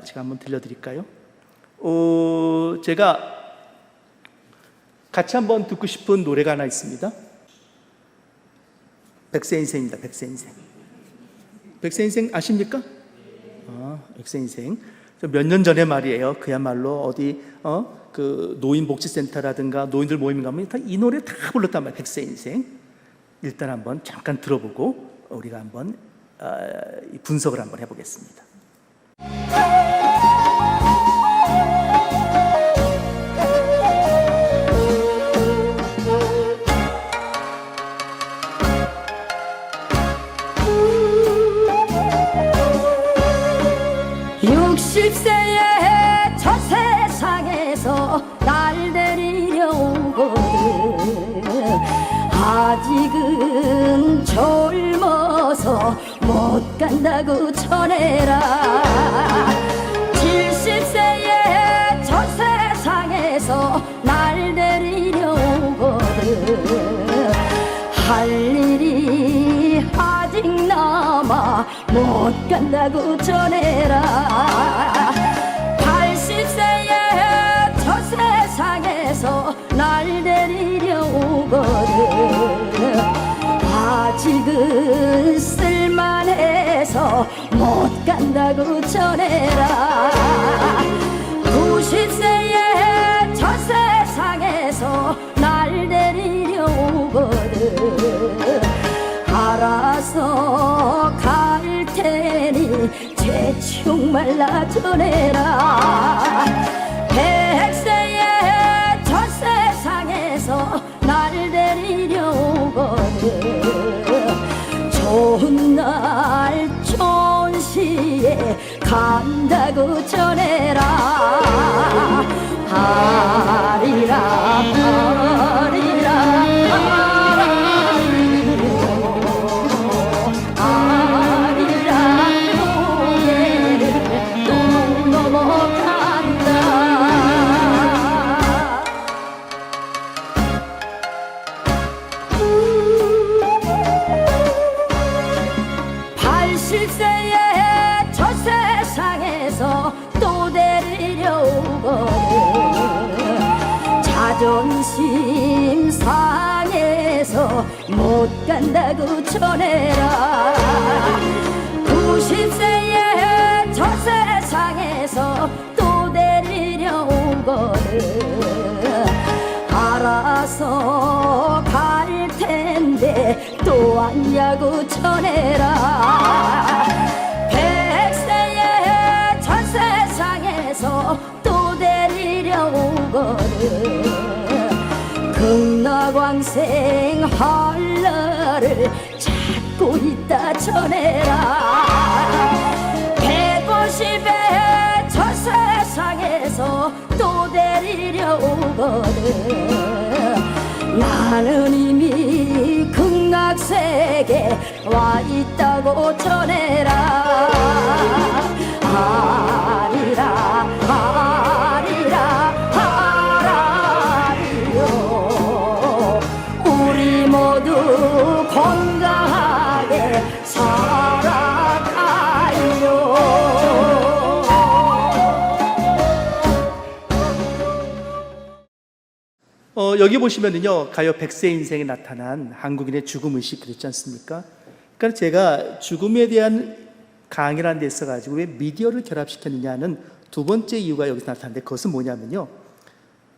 제가 한번 들려드릴까요? 제가 같이 한번 듣고 싶은 노래가 하나 있습니다. 백세인생입니다. 백세인생. 백세인생 아십니까? 백세인생. 몇 년 전에 말이에요. 그야말로 어디 그 노인복지센터라든가 노인들 모임 가면 다 이 노래 다 불렀단 말이에요. 백세인생. 일단 한번 잠깐 들어보고 우리가 한번 분석을 한번 해보겠습니다. 60세에 저 세상에서 날 데리려 오거든. 아직은 젊어서 못 간다고 전해라. 70세에 저 세상에서 날 데리려 오거든. 할 일이 아직 남아 못 간다고 전해라. 80세에 저 세상에서 날 데리려 오거든. 아직은 쓸만해서 못 간다고 전해라. 90세에 저 세상에서 날 데리려 오거든. 알아서 갈 테니 재촉 말라 전해라. 100세에 저 세상에서 날 데리려 오거든. 좋은 날 좋은 시에 간다고 전해라. 하리라 하리라 자존심 상해서 못 간다고 전해라. 90세에 저 세상에서 또 데리려 오거든. 알아서 갈 텐데 또 왔냐고 전해라. 100세에 저 세상에서 또 데리려 오거든. 극락왕생 헐러를 찾고 있다 전해라. 150의 저 세상에서 또 데리려 오거든. 나는 이미 극락세계에 와 있다고 전해라. 아리라 아리라 아라리요. 우리 모두 건강하게 살아가요. 여기 보시면은요, 가요 백세 인생에 나타난 한국인의 죽음의식 그랬지 않습니까? 그러니까 제가 죽음에 대한 강의라는 데 있어가지고 왜 미디어를 결합시켰느냐는 두 번째 이유가 여기서 나타나는데, 그것은 뭐냐면요,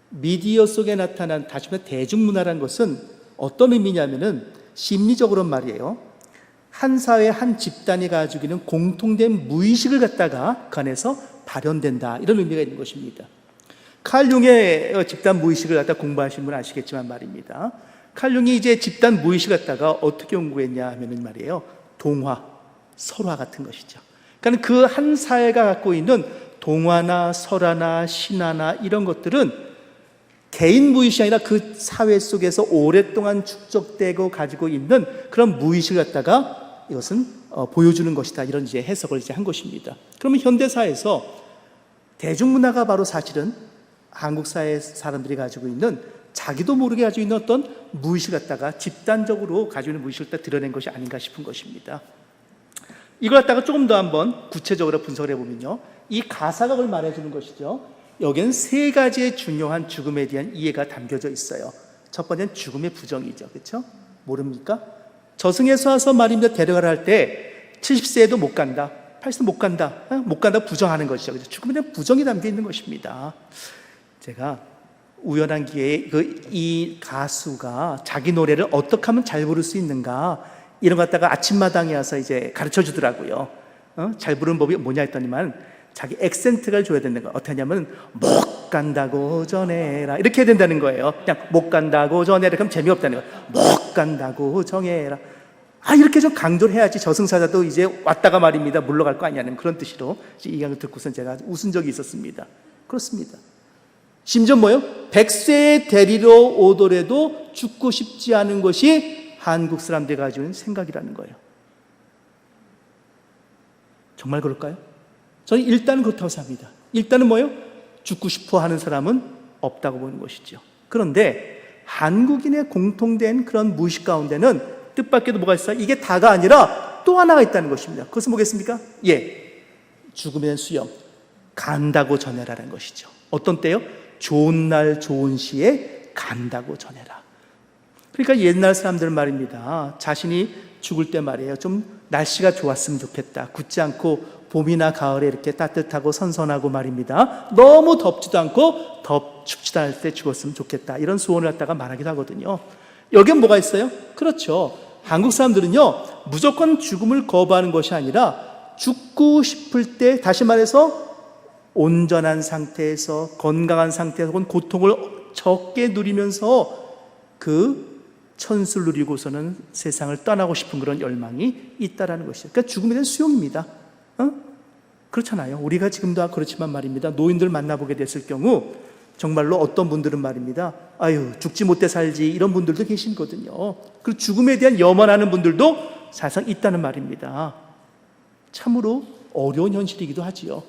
미디어 속에 나타난 다시 말해 대중문화라는 것은 어떤 의미냐면은 심리적으로 말이에요, 한 사회 한 집단이 가지고 있는 공통된 무의식을 갖다가 그 안에서 발현된다, 이런 의미가 있는 것입니다. 칼 융의 집단 무의식을 갖다 공부하신 분 아시겠지만 말입니다, 칼 융이 이제 집단 무의식을 갖다가 어떻게 연구했냐 하면은 말이에요, 동화, 설화 같은 것이죠. 그러니까 그 한 사회가 갖고 있는 동화나 설화나 신화나 이런 것들은 개인 무의식이 아니라 그 사회 속에서 오랫동안 축적되고 가지고 있는 그런 무의식을 갖다가 이것은 보여주는 것이다, 이런 이제 해석을 이제 한 것입니다. 그러면 현대사에서 대중문화가 바로 사실은 한국 사회 사람들이 가지고 있는, 자기도 모르게 가지고 있는 어떤 무의식을 갖다가 집단적으로 가지고 있는 무의식을 갖다 드러낸 것이 아닌가 싶은 것입니다. 이걸 갖다가 조금 더 한번 구체적으로 분석을 해보면요, 이 가사가 그걸 말해주는 것이죠. 여기는 세 가지의 중요한 죽음에 대한 이해가 담겨져 있어요. 첫 번째는 죽음의 부정이죠. 그렇죠? 모릅니까? 저승에서 와서 말입니다, 데려가라 할 때 70세에도 못 간다, 80세 못 간다, 못 간다 부정하는 것이죠. 그렇죠? 죽음에 대한 부정이 담겨 있는 것입니다. 제가 우연한 기회에 이 가수가 자기 노래를 어떻게 하면 잘 부를 수 있는가, 이런 것 갖다가 아침마당에 와서 이제 가르쳐 주더라고요. 잘 부르는 법이 뭐냐 했더니만 자기 액센트를 줘야 된다는 거예요. 어떻게 하냐면 못 간다고 전해라, 이렇게 해야 된다는 거예요. 그냥 못 간다고 전해라 그럼 재미없다는 거예요. 못 간다고 정해라, 이렇게 좀 강조를 해야지 저승사자도 이제 왔다가 말입니다 물러갈 거 아니냐는 그런 뜻으로 이 강을 듣고선 제가 웃은 적이 있었습니다. 그렇습니다. 심지어 뭐예요? 100세에 데리러 오더라도 죽고 싶지 않은 것이 한국 사람들이 가지고 있는 생각이라는 거예요. 정말 그럴까요? 저는 일단은 그렇다고 생각합니다. 일단은 뭐예요? 죽고 싶어 하는 사람은 없다고 보는 것이죠. 그런데 한국인의 공통된 그런 무의식 가운데는 뜻밖에도 뭐가 있어요? 이게 다가 아니라 또 하나가 있다는 것입니다. 그것은 뭐겠습니까? 죽음에 대한 수영, 간다고 전해라는 것이죠. 어떤 때요? 좋은 날 좋은 시에 간다고 전해라. 그러니까 옛날 사람들은 말입니다, 자신이 죽을 때 말이에요, 좀 날씨가 좋았으면 좋겠다, 굳지 않고 봄이나 가을에 이렇게 따뜻하고 선선하고 말입니다, 너무 덥지도 않고 춥지도 않을 때 죽었으면 좋겠다, 이런 소원을 갖다가 말하기도 하거든요. 여기엔 뭐가 있어요? 그렇죠, 한국 사람들은요 무조건 죽음을 거부하는 것이 아니라 죽고 싶을 때, 다시 말해서 온전한 상태에서, 건강한 상태에서 혹은 고통을 적게 누리면서 그 천수를 누리고서는 세상을 떠나고 싶은 그런 열망이 있다라는 것이죠. 그러니까 죽음에 대한 수용입니다. 그렇잖아요. 우리가 지금도 그렇지만 말입니다, 노인들 만나보게 됐을 경우 정말로 어떤 분들은 말입니다, 죽지 못해 살지, 이런 분들도 계시거든요. 그리고 죽음에 대한 염원하는 분들도 사실상 있다는 말입니다. 참으로 어려운 현실이기도 하지요.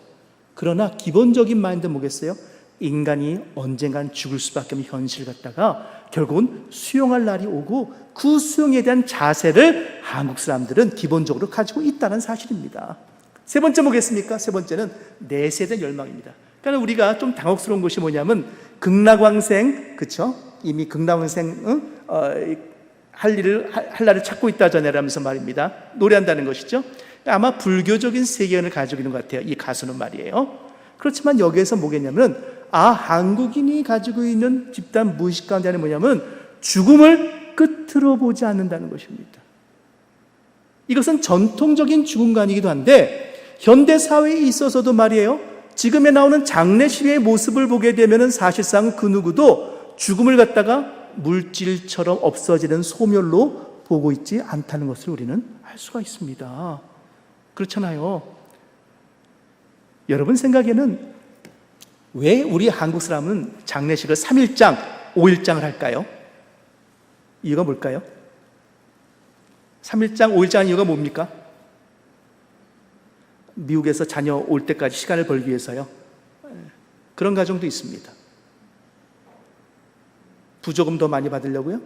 그러나 기본적인 마인드는 뭐겠어요? 인간이 언젠간 죽을 수밖에 없는 현실을 갖다가 결국은 수용할 날이 오고, 그 수용에 대한 자세를 한국 사람들은 기본적으로 가지고 있다는 사실입니다. 세 번째 뭐겠습니까? 세 번째는 내세에 대한 열망입니다. 그러니까 우리가 좀 당혹스러운 것이 뭐냐면, 극락왕생, 그쵸? 이미 극락왕생 할 날을 찾고 있다 전해라면서 말입니다, 노래한다는 것이죠. 아마 불교적인 세계관을 가지고 있는 것 같아요, 이 가수는 말이에요. 그렇지만 여기에서 뭐겠냐면, 한국인이 가지고 있는 집단 무의식 가운데는 뭐냐면 죽음을 끝으로 보지 않는다는 것입니다. 이것은 전통적인 죽음관이기도 한데, 현대 사회에 있어서도 말이에요, 지금에 나오는 장례식의 모습을 보게 되면 사실상 그 누구도 죽음을 갖다가 물질처럼 없어지는 소멸로 보고 있지 않다는 것을 우리는 알 수가 있습니다. 그렇잖아요. 여러분 생각에는 왜 우리 한국 사람은 장례식을 3일장, 5일장을 할까요? 이유가 뭘까요? 3일장, 5일장 하는 이유가 뭡니까? 미국에서 자녀 올 때까지 시간을 벌기 위해서요. 그런 가정도 있습니다. 부조금 더 많이 받으려고요?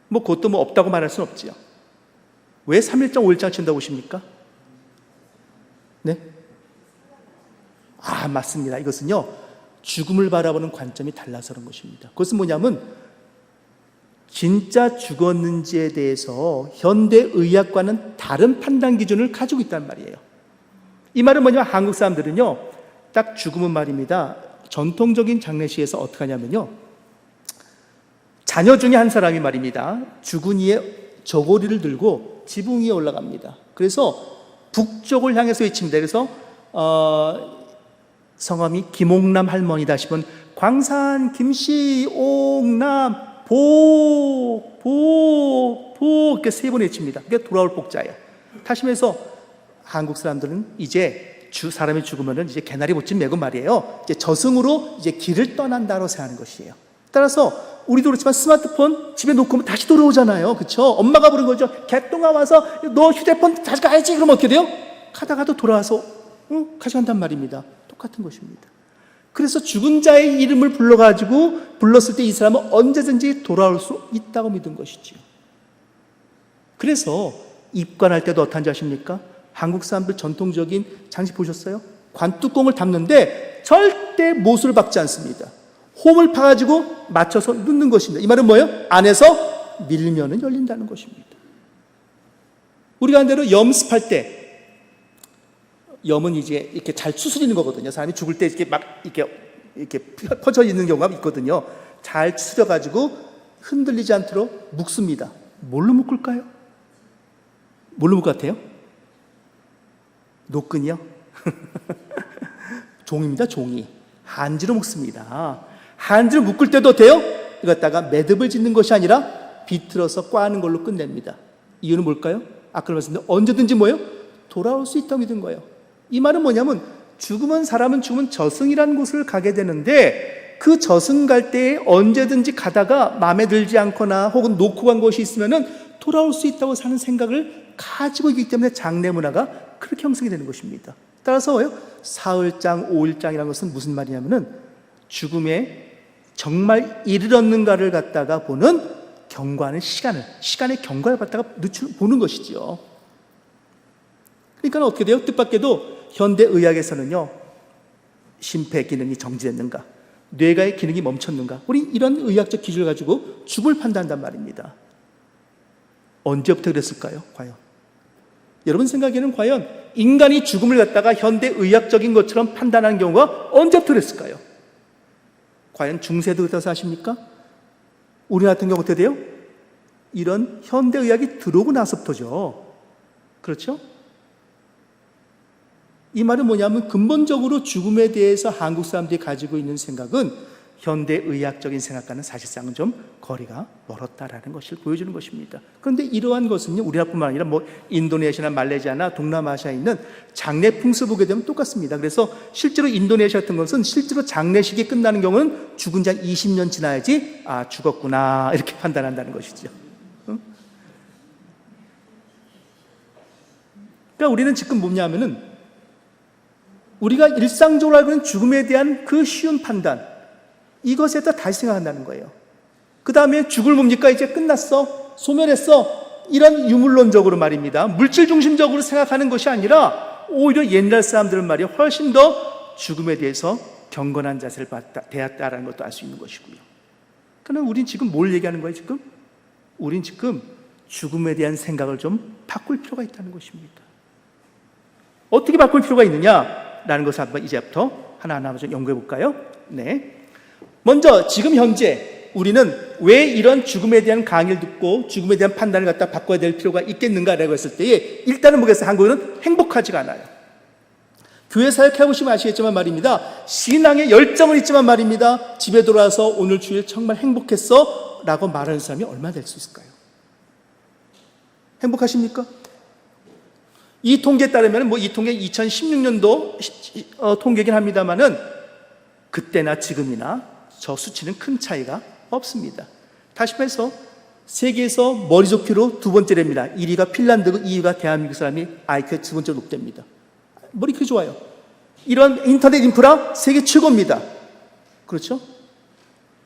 그것도 없다고 말할 수는 없지요. 왜 3일장, 5일장 친다고 보십니까? 네? 맞습니다. 이것은요, 죽음을 바라보는 관점이 달라서 그런 것입니다. 그것은 뭐냐면, 진짜 죽었는지에 대해서 현대의학과는 다른 판단 기준을 가지고 있다는 말이에요. 이 말은 뭐냐면, 한국 사람들은요, 딱 죽음은 말입니다. 전통적인 장례식에서 어떻게 하냐면요, 자녀 중에 한 사람이 말입니다, 죽은 이의 저고리를 들고 지붕 위에 올라갑니다. 그래서 북쪽을 향해서 외칩니다. 그래서 성함이 김옥남 할머니다 싶은 광산 김씨 옥남 보 이렇게 3번 외칩니다. 그게 돌아올 복자예요. 타시면서 한국 사람들은 이제 사람이 죽으면은 이제 개나리 보침 메고 말이에요, 이제 저승으로 이제 길을 떠난다고 생각하는 것이에요. 따라서 우리도 그렇지만 스마트폰 집에 놓고 오면 다시 돌아오잖아요. 그렇죠? 엄마가 부른 거죠. 개똥아 와서 너 휴대폰 다시 가야지. 그러면 어떻게 돼요? 가다가도 돌아와서 가져간단 말입니다. 똑같은 것입니다. 그래서 죽은 자의 이름을 불렀을 때 이 사람은 언제든지 돌아올 수 있다고 믿은 것이지요. 그래서 입관할 때도 어떤지 아십니까? 한국 사람들 전통적인 장식 보셨어요? 관뚜껑을 담는데 절대 못을 박지 않습니다. 홈을 파가지고 맞춰서 넣는 것입니다. 이 말은 뭐예요? 안에서 밀면은 열린다는 것입니다. 우리가 한 대로 염습할 때, 염은 이제 이렇게 잘 추스리는 거거든요. 사람이 죽을 때 이렇게 막 이렇게 퍼져 있는 경우가 있거든요. 잘 추스려가지고 흔들리지 않도록 묶습니다. 뭘로 묶을까요? 뭘로 묶을 것 같아요? 노끈이요? 종입니다, 종이. 한지로 묶습니다. 한지로 묶을 때도 어때요? 이것다가 매듭을 짓는 것이 아니라 비틀어서 꽈는 걸로 끝냅니다. 이유는 뭘까요? 아까 말씀드린 언제든지 뭐예요? 돌아올 수 있다고 믿은 거예요. 이 말은 뭐냐면, 사람은 죽으면 저승이라는 곳을 가게 되는데, 그 저승 갈 때에 언제든지 가다가 마음에 들지 않거나 혹은 놓고 간 것이 있으면은 돌아올 수 있다고 사는 생각을 가지고 있기 때문에 장례 문화가 그렇게 형성이 되는 것입니다. 따라서요, 4일장, 5일장이라는 것은 무슨 말이냐면은 죽음에 정말 이르렀는가를 갖다가 보는 경과하는 시간의 경과를 갖다가 보는 것이지요. 그러니까 어떻게 돼요? 뜻밖에도 현대의학에서는요, 심폐 기능이 정지됐는가, 뇌가의 기능이 멈췄는가, 우리 이런 의학적 기준을 가지고 죽음을 판단한단 말입니다. 언제부터 그랬을까요? 과연 여러분 생각에는 과연 인간이 죽음을 갖다가 현대의학적인 것처럼 판단하는 경우가 언제부터 그랬을까요? 과연 중세도 그렇다고 생각하십니까? 우리나라 같은 경우 어떻게 돼요? 이런 현대의학이 들어오고 나서부터죠. 그렇죠? 이 말은 뭐냐면, 근본적으로 죽음에 대해서 한국 사람들이 가지고 있는 생각은 현대의학적인 생각과는 사실상은 좀 거리가 멀었다라는 것을 보여주는 것입니다. 그런데 이러한 것은요, 우리나라뿐만 아니라 인도네시아나 말레이시아나 동남아시아에 있는 장례 풍습을 보게 되면 똑같습니다. 그래서 실제로 인도네시아 같은 것은 실제로 장례식이 끝나는 경우는 죽은 지 한 20년 지나야지 죽었구나 이렇게 판단한다는 것이죠. 그러니까 우리는 지금 뭐냐면은, 우리가 일상적으로 알고 있는 죽음에 대한 그 쉬운 판단, 이것에다 다시 생각한다는 거예요. 그 다음에 죽을 뭡니까? 이제 끝났어, 소멸했어, 이런 유물론적으로 말입니다, 물질 중심적으로 생각하는 것이 아니라 오히려 옛날 사람들은 말이에요, 훨씬 더 죽음에 대해서 경건한 자세를 대했다라는 것도 알 수 있는 것이고요. 그러나 우린 지금 뭘 얘기하는 거예요? 우린 지금 죽음에 대한 생각을 좀 바꿀 필요가 있다는 것입니다. 어떻게 바꿀 필요가 있느냐라는 것을 한번 이제부터 하나하나 좀 연구해 볼까요? 네. 먼저 지금 현재 우리는 왜 이런 죽음에 대한 강의를 듣고 죽음에 대한 판단을 갖다 바꿔야 될 필요가 있겠는가라고 했을 때에, 일단은 뭐겠어요? 한국은 행복하지가 않아요. 교회 사역해 보시면 아시겠지만 말입니다. 신앙에 열정은 있지만 말입니다. 집에 돌아와서 오늘 주일 정말 행복했어 라고 말하는 사람이 얼마나 될 수 있을까요? 행복하십니까? 이 통계에 따르면 이 통계 2016년도 통계긴 합니다만은 그때나 지금이나 저 수치는 큰 차이가 없습니다. 다시 말해서 세계에서 머리 좋기로 두 번째랍니다. 1위가 핀란드고 2위가 대한민국 사람이 IQ가 두 번째로 높답니다. 머리 그렇게 좋아요. 이런 인터넷 인프라 세계 최고입니다. 그렇죠?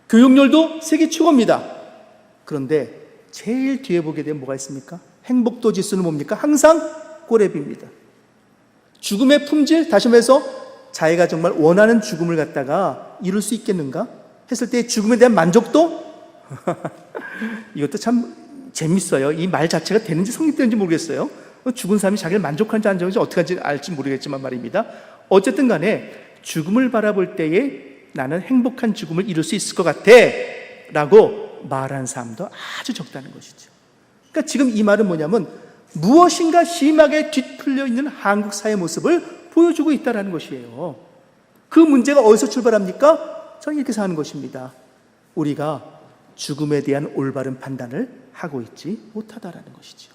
교육열도 세계 최고입니다. 그런데 제일 뒤에 보게 되면 뭐가 있습니까? 행복도 지수는 뭡니까? 항상 꼬레비입니다. 죽음의 품질, 다시 말해서 자기가 정말 원하는 죽음을 갖다가 이룰 수 있겠는가? 했을 때 죽음에 대한 만족도? 이것도 참 재밌어요. 이 말 자체가 되는지 성립되는지 모르겠어요. 죽은 사람이 자기를 만족하는지 안 만족하는지 어떻게 하는지 알지 모르겠지만 말입니다. 어쨌든 간에 죽음을 바라볼 때에 나는 행복한 죽음을 이룰 수 있을 것 같아 라고 말하는 사람도 아주 적다는 것이죠. 그러니까 지금 이 말은 뭐냐면 무엇인가 심하게 뒤틀려 있는 한국 사회 모습을 보여주고 있다는 것이에요. 그 문제가 어디서 출발합니까? 저는 이렇게 생각하는 것입니다. 우리가 죽음에 대한 올바른 판단을 하고 있지 못하다라는 것이죠.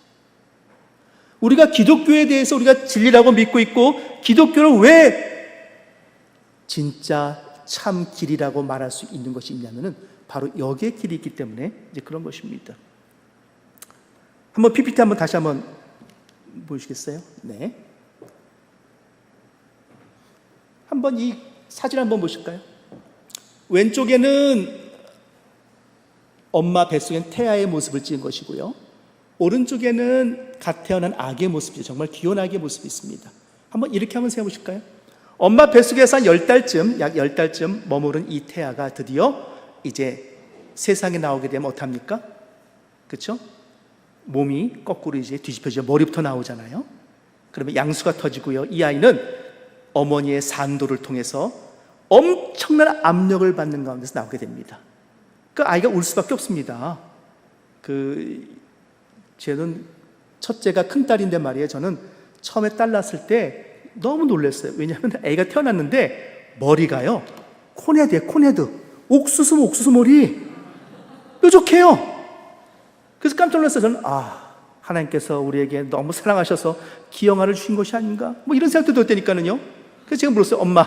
우리가 기독교에 대해서 우리가 진리라고 믿고 있고 기독교를 왜 진짜 참 길이라고 말할 수 있는 것이 있냐면은 바로 여기에 길이 있기 때문에 이제 그런 것입니다. 한번 PPT 다시 한번 보시겠어요? 네. 한번 이 사진 한번 보실까요? 왼쪽에는 엄마 뱃속엔 태아의 모습을 찍은 것이고요. 오른쪽에는 갓 태어난 아기의 모습이죠. 정말 귀여운 아기의 모습이 있습니다. 한번 이렇게 한번 세워 보실까요? 엄마 뱃속에서 한 10달쯤, 약 10달쯤 머무른 이 태아가 드디어 이제 세상에 나오게 되면 어떡합니까? 그렇죠? 몸이 거꾸로 이제 뒤집혀져 머리부터 나오잖아요. 그러면 양수가 터지고요. 이 아이는 어머니의 산도를 통해서 엄청난 압력을 받는 가운데서 나오게 됩니다. 그 아이가 울 수밖에 없습니다. 저는 첫째가 큰딸인데 말이에요. 저는 처음에 딸 낳았을 때 너무 놀랐어요. 왜냐하면 애가 태어났는데 머리가요 코네드예요. 코네드. 옥수수 머리 뾰족해요. 그래서 깜짝 놀랐어요. 저는 하나님께서 우리에게 너무 사랑하셔서 기형아를 주신 것이 아닌가 이런 생각도 들었다니까요. 그래서 제가 물었어요. 엄마,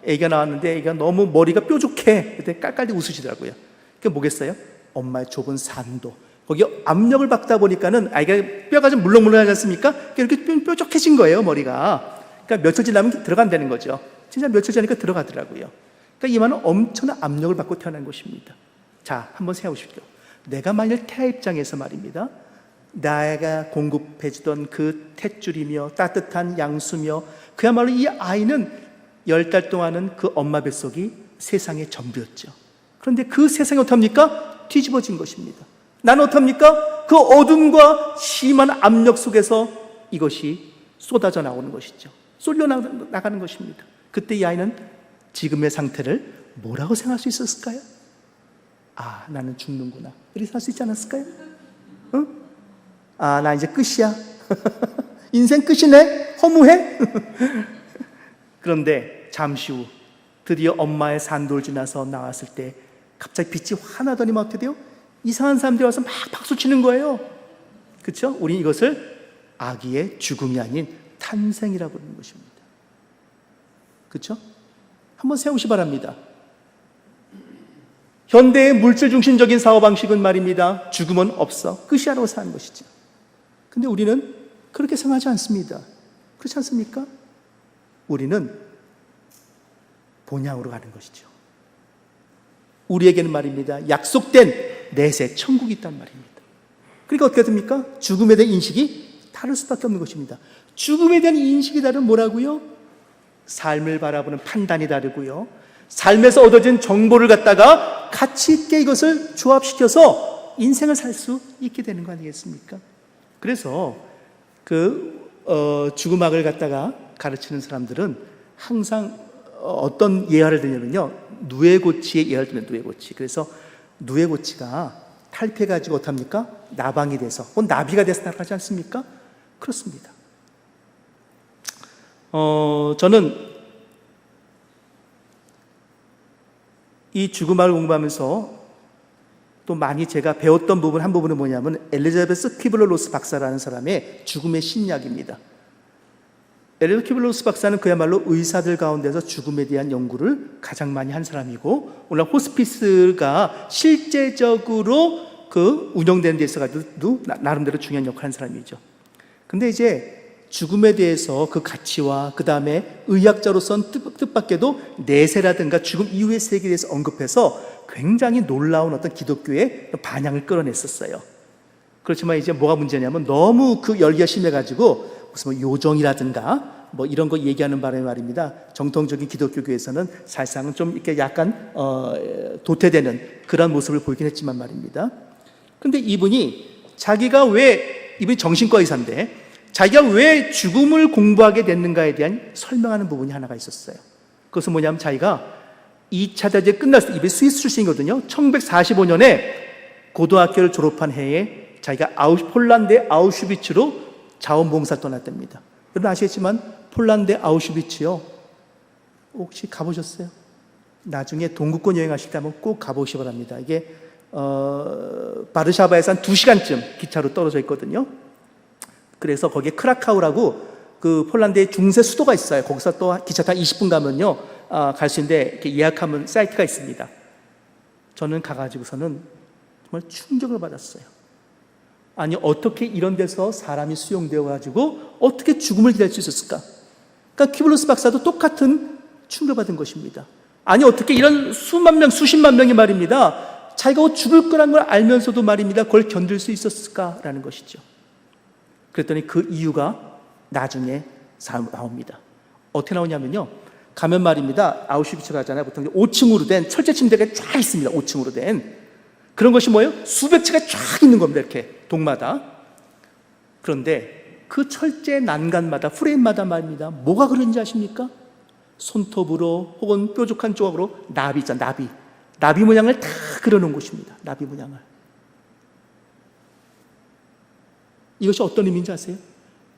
애가 나왔는데 애가 너무 머리가 뾰족해. 그때 깔깔대고 웃으시더라고요. 그게 뭐겠어요? 엄마의 좁은 산도, 거기 압력을 받다 보니까는 아이가 뼈가 좀 물렁물렁하지 않습니까? 이렇게 뾰족해진 거예요, 머리가. 그러니까 며칠 지나면 들어간다는 거죠. 진짜 며칠 지나니까 들어가더라고요. 그러니까 이 말은 엄청난 압력을 받고 태어난 것입니다. 자, 한번 세워보십시오. 내가 만일 태아 입장에서 말입니다. 나가 공급해주던 그 탯줄이며 따뜻한 양수며 그야말로 이 아이는 10달 동안은 그 엄마 뱃속이 세상의 전부였죠. 그런데 그 세상이 어떡합니까? 뒤집어진 것입니다. 나는 어떡합니까? 그 어둠과 심한 압력 속에서 이것이 쏟아져 나오는 것이죠. 쏠려 나가는 것입니다. 그때 이 아이는 지금의 상태를 뭐라고 생각할 수 있었을까요? 나는 죽는구나. 이렇게 살 수 있지 않았을까요? 응? 나 이제 끝이야. 인생 끝이네? 허무해? 그런데 잠시 후 드디어 엄마의 산도를 지나서 나왔을 때 갑자기 빛이 환하더니 어떻게 돼요? 이상한 사람들이 와서 막 박수치는 거예요. 그렇죠? 우리 이것을 아기의 죽음이 아닌 탄생이라고 부르는 것입니다. 그렇죠? 한번 세우시 바랍니다. 현대의 물질 중심적인 사고 방식은 말입니다. 죽음은 없어. 끝이야라고 사는 것이죠. 근데 우리는 그렇게 생각하지 않습니다. 그렇지 않습니까? 우리는 본향으로 가는 것이죠. 우리에게는 말입니다. 약속된 내세 천국이 있단 말입니다. 그러니까 어떻게 됩니까? 죽음에 대한 인식이 다를 수밖에 없는 것입니다. 죽음에 대한 인식이 다른 뭐라고요? 삶을 바라보는 판단이 다르고요. 삶에서 얻어진 정보를 갖다가 가치 있게 이것을 조합시켜서 인생을 살 수 있게 되는 거 아니겠습니까? 그래서 죽음학을 갖다가 가르치는 사람들은 항상 어떤 예화를 드냐면요. 누에고치의 예화를 드는 누에고치. 그래서 누에고치가 탈피해가지고 어떡합니까? 나방이 돼서, 나비가 돼서 나가지 않습니까? 그렇습니다. 저는 이 죽음을 공부하면서 또 많이 제가 배웠던 부분 한 부분은 뭐냐면 엘리자베스 퀴블러-로스 박사라는 사람의 죽음의 심리학입니다. 엘리자베스 퀴블러-로스 박사는 그야말로 의사들 가운데서 죽음에 대한 연구를 가장 많이 한 사람이고, 오늘 호스피스가 실제적으로 그 운영되는 데 있어가지고 나름대로 중요한 역할을 한 사람이죠. 근데 이제 죽음에 대해서 그 가치와 그 다음에 의학자로서는 뜻밖에도 내세라든가 죽음 이후의 세계에 대해서 언급해서 굉장히 놀라운 어떤 기독교의 반향을 끌어냈었어요. 그렇지만 이제 뭐가 문제냐면 너무 그 열기가 심해가지고 무슨 뭐 요정이라든가 뭐 이런 거 얘기하는 바람에 말입니다. 정통적인 기독교교에서는 사실상은 좀 이렇게 약간 도태되는 그런 모습을 보이긴 했지만 말입니다. 근데 이분이 이분이 정신과 의사인데 자기가 왜 죽음을 공부하게 됐는가에 대한 설명하는 부분이 하나가 있었어요. 그것은 뭐냐면 자기가 2차 대전이 끝났을 때, 이분이 스위스 출신이거든요. 1945년에 고등학교를 졸업한 해에 자기가 폴란드의 아우슈비츠로 자원봉사 떠났답니다. 여러분 아시겠지만 폴란드의 아우슈비츠요, 혹시 가보셨어요? 나중에 동구권 여행하실 때 한번 꼭 가보시기 바랍니다. 이게 바르샤바에서 한 2시간쯤 기차로 떨어져 있거든요. 그래서 거기에 크라카우라고 그 폴란드의 중세 수도가 있어요. 거기서 또 기차 타 20분 가면요 갈 수 있는데 이렇게 예약하면 사이트가 있습니다. 저는 가가지고서는 정말 충격을 받았어요. 아니 어떻게 이런 데서 사람이 수용되어 가지고 어떻게 죽음을 기다릴 수 있었을까? 그러니까 퀴블러스 박사도 똑같은 충격을 받은 것입니다. 아니 어떻게 이런 수만 명, 수십만 명이 말입니다, 자기가 죽을 거란 걸 알면서도 말입니다, 그걸 견딜 수 있었을까라는 것이죠. 그랬더니 그 이유가 나중에 나옵니다. 어떻게 나오냐면요, 가면 말입니다, 아우슈비츠 가잖아요. 보통 5층으로 된 철제 침대가 쫙 있습니다. 5층으로 된 그런 것이 뭐예요? 수백 채가 쫙 있는 겁니다. 이렇게 동마다. 그런데 그 철제 난간마다, 프레임마다 말입니다, 뭐가 그런지 아십니까? 손톱으로 혹은 뾰족한 조각으로 나비 있잖아요. 나비 모양을 다 그려놓은 곳입니다. 나비 모양을. 이것이 어떤 의미인지 아세요?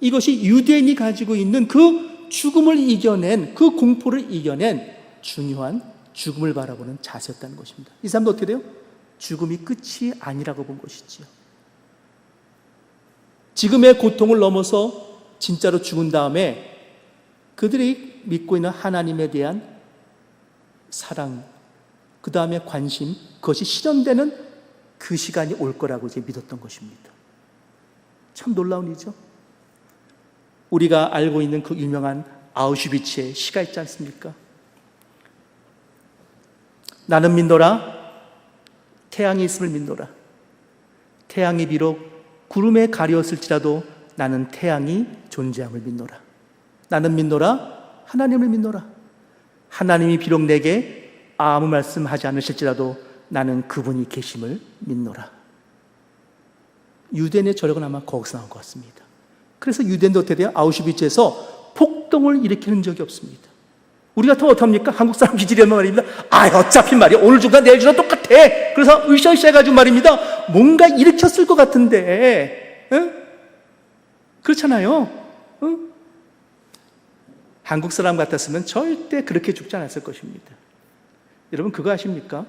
이것이 유대인이 가지고 있는 그 죽음을 이겨낸, 그 공포를 이겨낸 중요한 죽음을 바라보는 자세였다는 것입니다. 이 사람도 어떻게 돼요? 죽음이 끝이 아니라고 본 것이지요. 지금의 고통을 넘어서 진짜로 죽은 다음에 그들이 믿고 있는 하나님에 대한 사랑, 그 다음에 관심, 그것이 실현되는 그 시간이 올 거라고 이제 믿었던 것입니다. 참 놀라운 일이죠. 우리가 알고 있는 그 유명한 아우슈비츠의 시가 있지 않습니까? 나는 믿노라, 태양이 있음을 믿노라. 태양이 비록 구름에 가려웠을지라도 나는 태양이 존재함을 믿노라. 나는 믿노라, 하나님을 믿노라. 하나님이 비록 내게 아무 말씀하지 않으실지라도 나는 그분이 계심을 믿노라. 유대인의 저력은 아마 거기서 나온 것 같습니다. 그래서 유대인도 어떻게 돼요? 아우슈비츠에서 폭동을 일으키는 적이 없습니다. 우리 같으면 어떡합니까? 한국 사람 기질이란 말입니다. 어차피 말이야, 오늘 죽나 내일 죽나 똑같아. 그래서 으쌰으쌰 해가지고 말입니다, 뭔가 일으켰을 것 같은데, 응? 그렇잖아요. 응? 한국 사람 같았으면 절대 그렇게 죽지 않았을 것입니다. 여러분 그거 아십니까?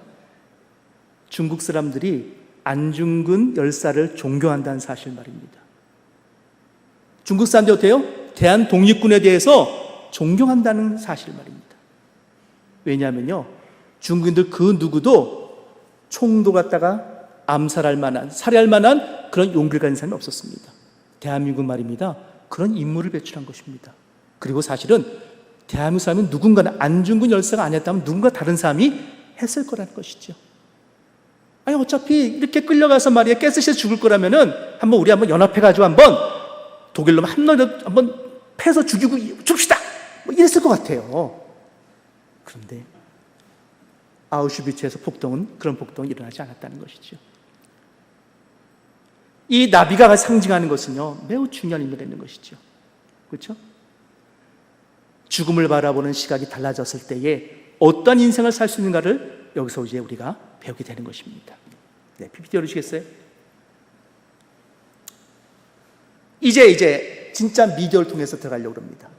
중국 사람들이 안중근 열사를 존경한다는 사실 말입니다. 중국 사람들이 어때요? 대한 독립군에 대해서 존경한다는 사실 말입니다. 왜냐하면요, 중국인들 그 누구도 총도 갖다가 암살할 만한, 살해할 만한 그런 용기를 가진 사람이 없었습니다. 대한민국 말입니다, 그런 인물을 배출한 것입니다. 그리고 사실은 대한민국 사람은 누군가는 안중근 열사가 아니었다면 누군가 다른 사람이 했을 거라는 것이죠. 아니 어차피 이렇게 끌려가서 말이야 가스실에서 죽을 거라면은 우리 한번 연합해가지고 한번 독일놈 한번 패서 죽이고 죽읍시다, 뭐 이랬을 것 같아요. 그런데 아우슈비츠에서 그런 폭동이 일어나지 않았다는 것이죠. 이 나비가 상징하는 것은요, 매우 중요한 의미가 있는 것이죠. 그렇죠? 죽음을 바라보는 시각이 달라졌을 때에 어떤 인생을 살 수 있는가를 여기서 이제 우리가 배우게 되는 것입니다. 네, PPT 열어주시겠어요? 이제 진짜 미디어를 통해서 들어가려고 합니다.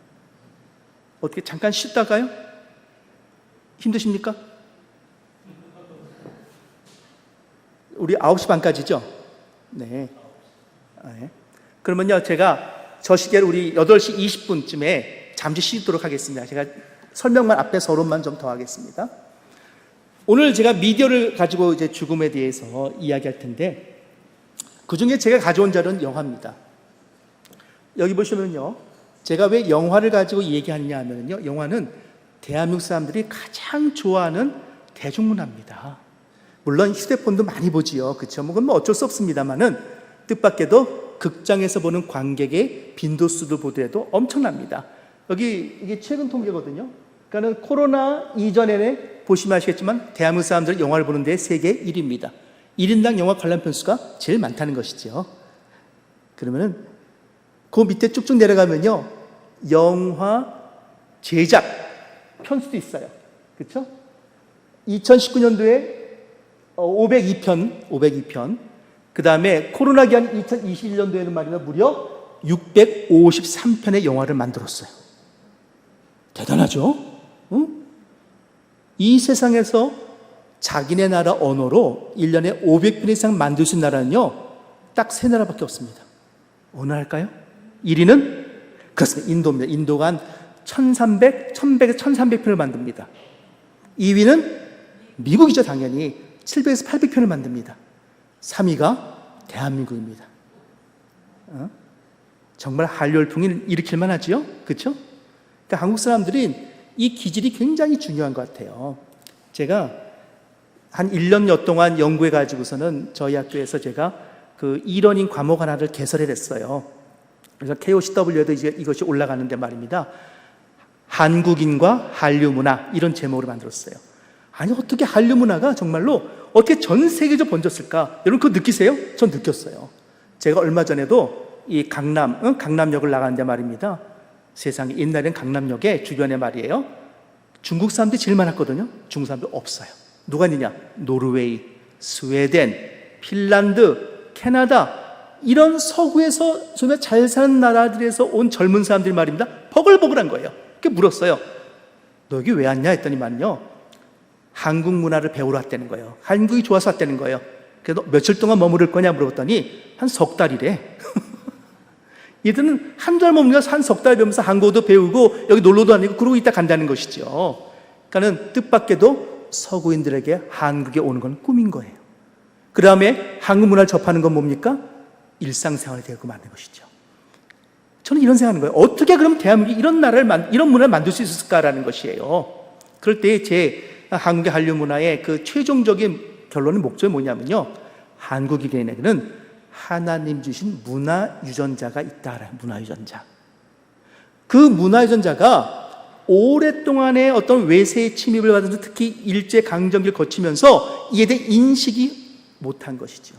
어떻게 잠깐 쉬다가요? 힘드십니까? 우리 9시 반까지죠? 네. 네. 그러면요, 제가 저 시계를 우리 8시 20분쯤에 잠시 쉬도록 하겠습니다. 제가 설명만 앞에 서론만 좀 더 하겠습니다. 오늘 제가 미디어를 가지고 이제 죽음에 대해서 이야기할 텐데, 그 중에 제가 가져온 자료는 영화입니다. 여기 보시면요, 제가 왜 영화를 가지고 얘기하느냐 하면요, 영화는 대한민국 사람들이 가장 좋아하는 대중문화입니다. 물론 휴대폰도 많이 보지요. 그렇죠? 그건 뭐 어쩔 수 없습니다만은 뜻밖에도 극장에서 보는 관객의 빈도수를 보더라도 엄청납니다. 여기 이게 최근 통계거든요. 그러니까는 코로나 이전에는 보시면 아시겠지만 대한민국 사람들은 영화를 보는 데 세계 1위입니다. 1인당 영화 관람 편수가 제일 많다는 것이죠. 그러면은 그 밑에 쭉쭉 내려가면요, 영화 제작 편수도 있어요. 그렇죠? 2019년도에 502편, 그 다음에 코로나 기한 2021년도에는 말이야 무려 653편의 영화를 만들었어요. 대단하죠? 응? 이 세상에서 자기네 나라 언어로 1년에 500편 이상 만들 수 있는 나라는요, 딱 3나라밖에 없습니다. 어느 나라일까요? 1위는 그렇습니다. 인도입니다. 인도가 한 1100에서 1300편을 만듭니다. 2위는 미국이죠. 당연히 700에서 800편을 만듭니다. 3위가 대한민국입니다. 정말 한류열풍을 일으킬만 하죠. 그렇죠? 그러니까 한국 사람들이 이 기질이 굉장히 중요한 것 같아요. 제가 한 1년여 동안 연구해 가지고서는 저희 학교에서 제가 그 e-러닝 과목 하나를 개설했어요. 그래서 KOCW에도 이제 이것이 올라가는데 말입니다. 한국인과 한류 문화, 이런 제목으로 만들었어요. 아니, 어떻게 한류 문화가 정말로 어떻게 전 세계적으로 번졌을까? 여러분 그거 느끼세요? 전 느꼈어요. 제가 얼마 전에도 이 강남역을 나가는데 말입니다. 세상에, 옛날엔 강남역에 주변에 말이에요, 중국 사람들이 제일 많았거든요. 중국 사람들 없어요. 누가 있느냐? 노르웨이, 스웨덴, 핀란드, 캐나다, 이런 서구에서 정말 잘 사는 나라들에서 온 젊은 사람들이 말입니다. 버글버글한 거예요. 그렇게 물었어요. 너 여기 왜 왔냐 했더니만요, 한국 문화를 배우러 왔다는 거예요. 한국이 좋아서 왔다는 거예요. 그래서 며칠 동안 머무를 거냐 물어봤더니 한 석 달이래. 얘들은 한두 달 머무르면서 한 석 달 배우면서 한국어도 배우고 여기 놀러도 다니고 그러고 있다 간다는 것이죠. 그러니까는 뜻밖에도 서구인들에게 한국에 오는 건 꿈인 거예요. 그 다음에 한국 문화를 접하는 건 뭡니까? 일상생활이 되고 마는 것이죠. 저는 이런 생각하는 거예요. 어떻게 그럼 대한민국이 이런 이런 문화를 만들 수 있을까라는 것이에요. 그럴 때 제 한국의 한류 문화의 그 최종적인 결론의 목적이 뭐냐면요, 한국인에게는 하나님 주신 문화 유전자가 있다라는, 문화 유전자. 그 문화 유전자가 오랫동안의 어떤 외세의 침입을 받으면서 특히 일제 강점기를 거치면서 이에 대해 인식이 못한 것이죠.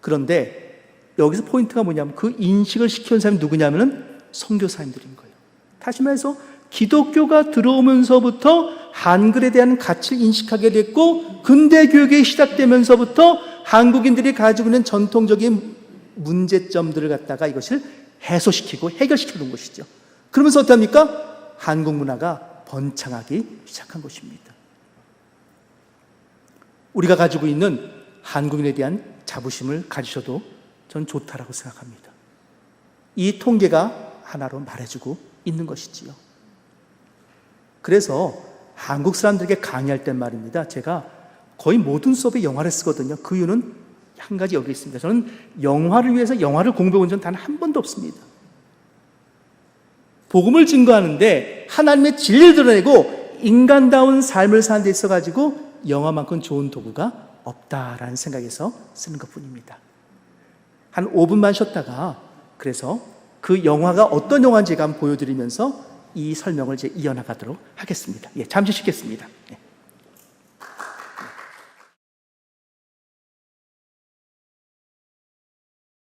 그런데 여기서 포인트가 뭐냐면 그 인식을 시켜온 사람이 누구냐면은 선교사님들인 거예요. 다시 말해서 기독교가 들어오면서부터 한글에 대한 가치를 인식하게 됐고, 근대 교육이 시작되면서부터 한국인들이 가지고 있는 전통적인 문제점들을 갖다가 이것을 해소시키고 해결시켜 놓은 것이죠. 그러면서 어떻습니까? 한국 문화가 번창하기 시작한 것입니다. 우리가 가지고 있는 한국인에 대한 자부심을 가지셔도 전 좋다라고 생각합니다. 이 통계가 하나로 말해주고 있는 것이지요. 그래서 한국 사람들에게 강의할 때 말입니다, 제가 거의 모든 수업에 영화를 쓰거든요. 그 이유는 한 가지 여기 있습니다. 저는 영화를 위해서 영화를 공부해 본 적은 단 한 번도 없습니다. 복음을 증거하는데 하나님의 진리를 드러내고 인간다운 삶을 사는 데 있어가지고 영화만큼 좋은 도구가 없다라는 생각에서 쓰는 것뿐입니다. 한 5분만 쉬었다가 그래서 그 영화가 어떤 영화인지 한번 보여드리면서 이 설명을 이제 이어나가도록 하겠습니다. 잠시 쉬겠습니다.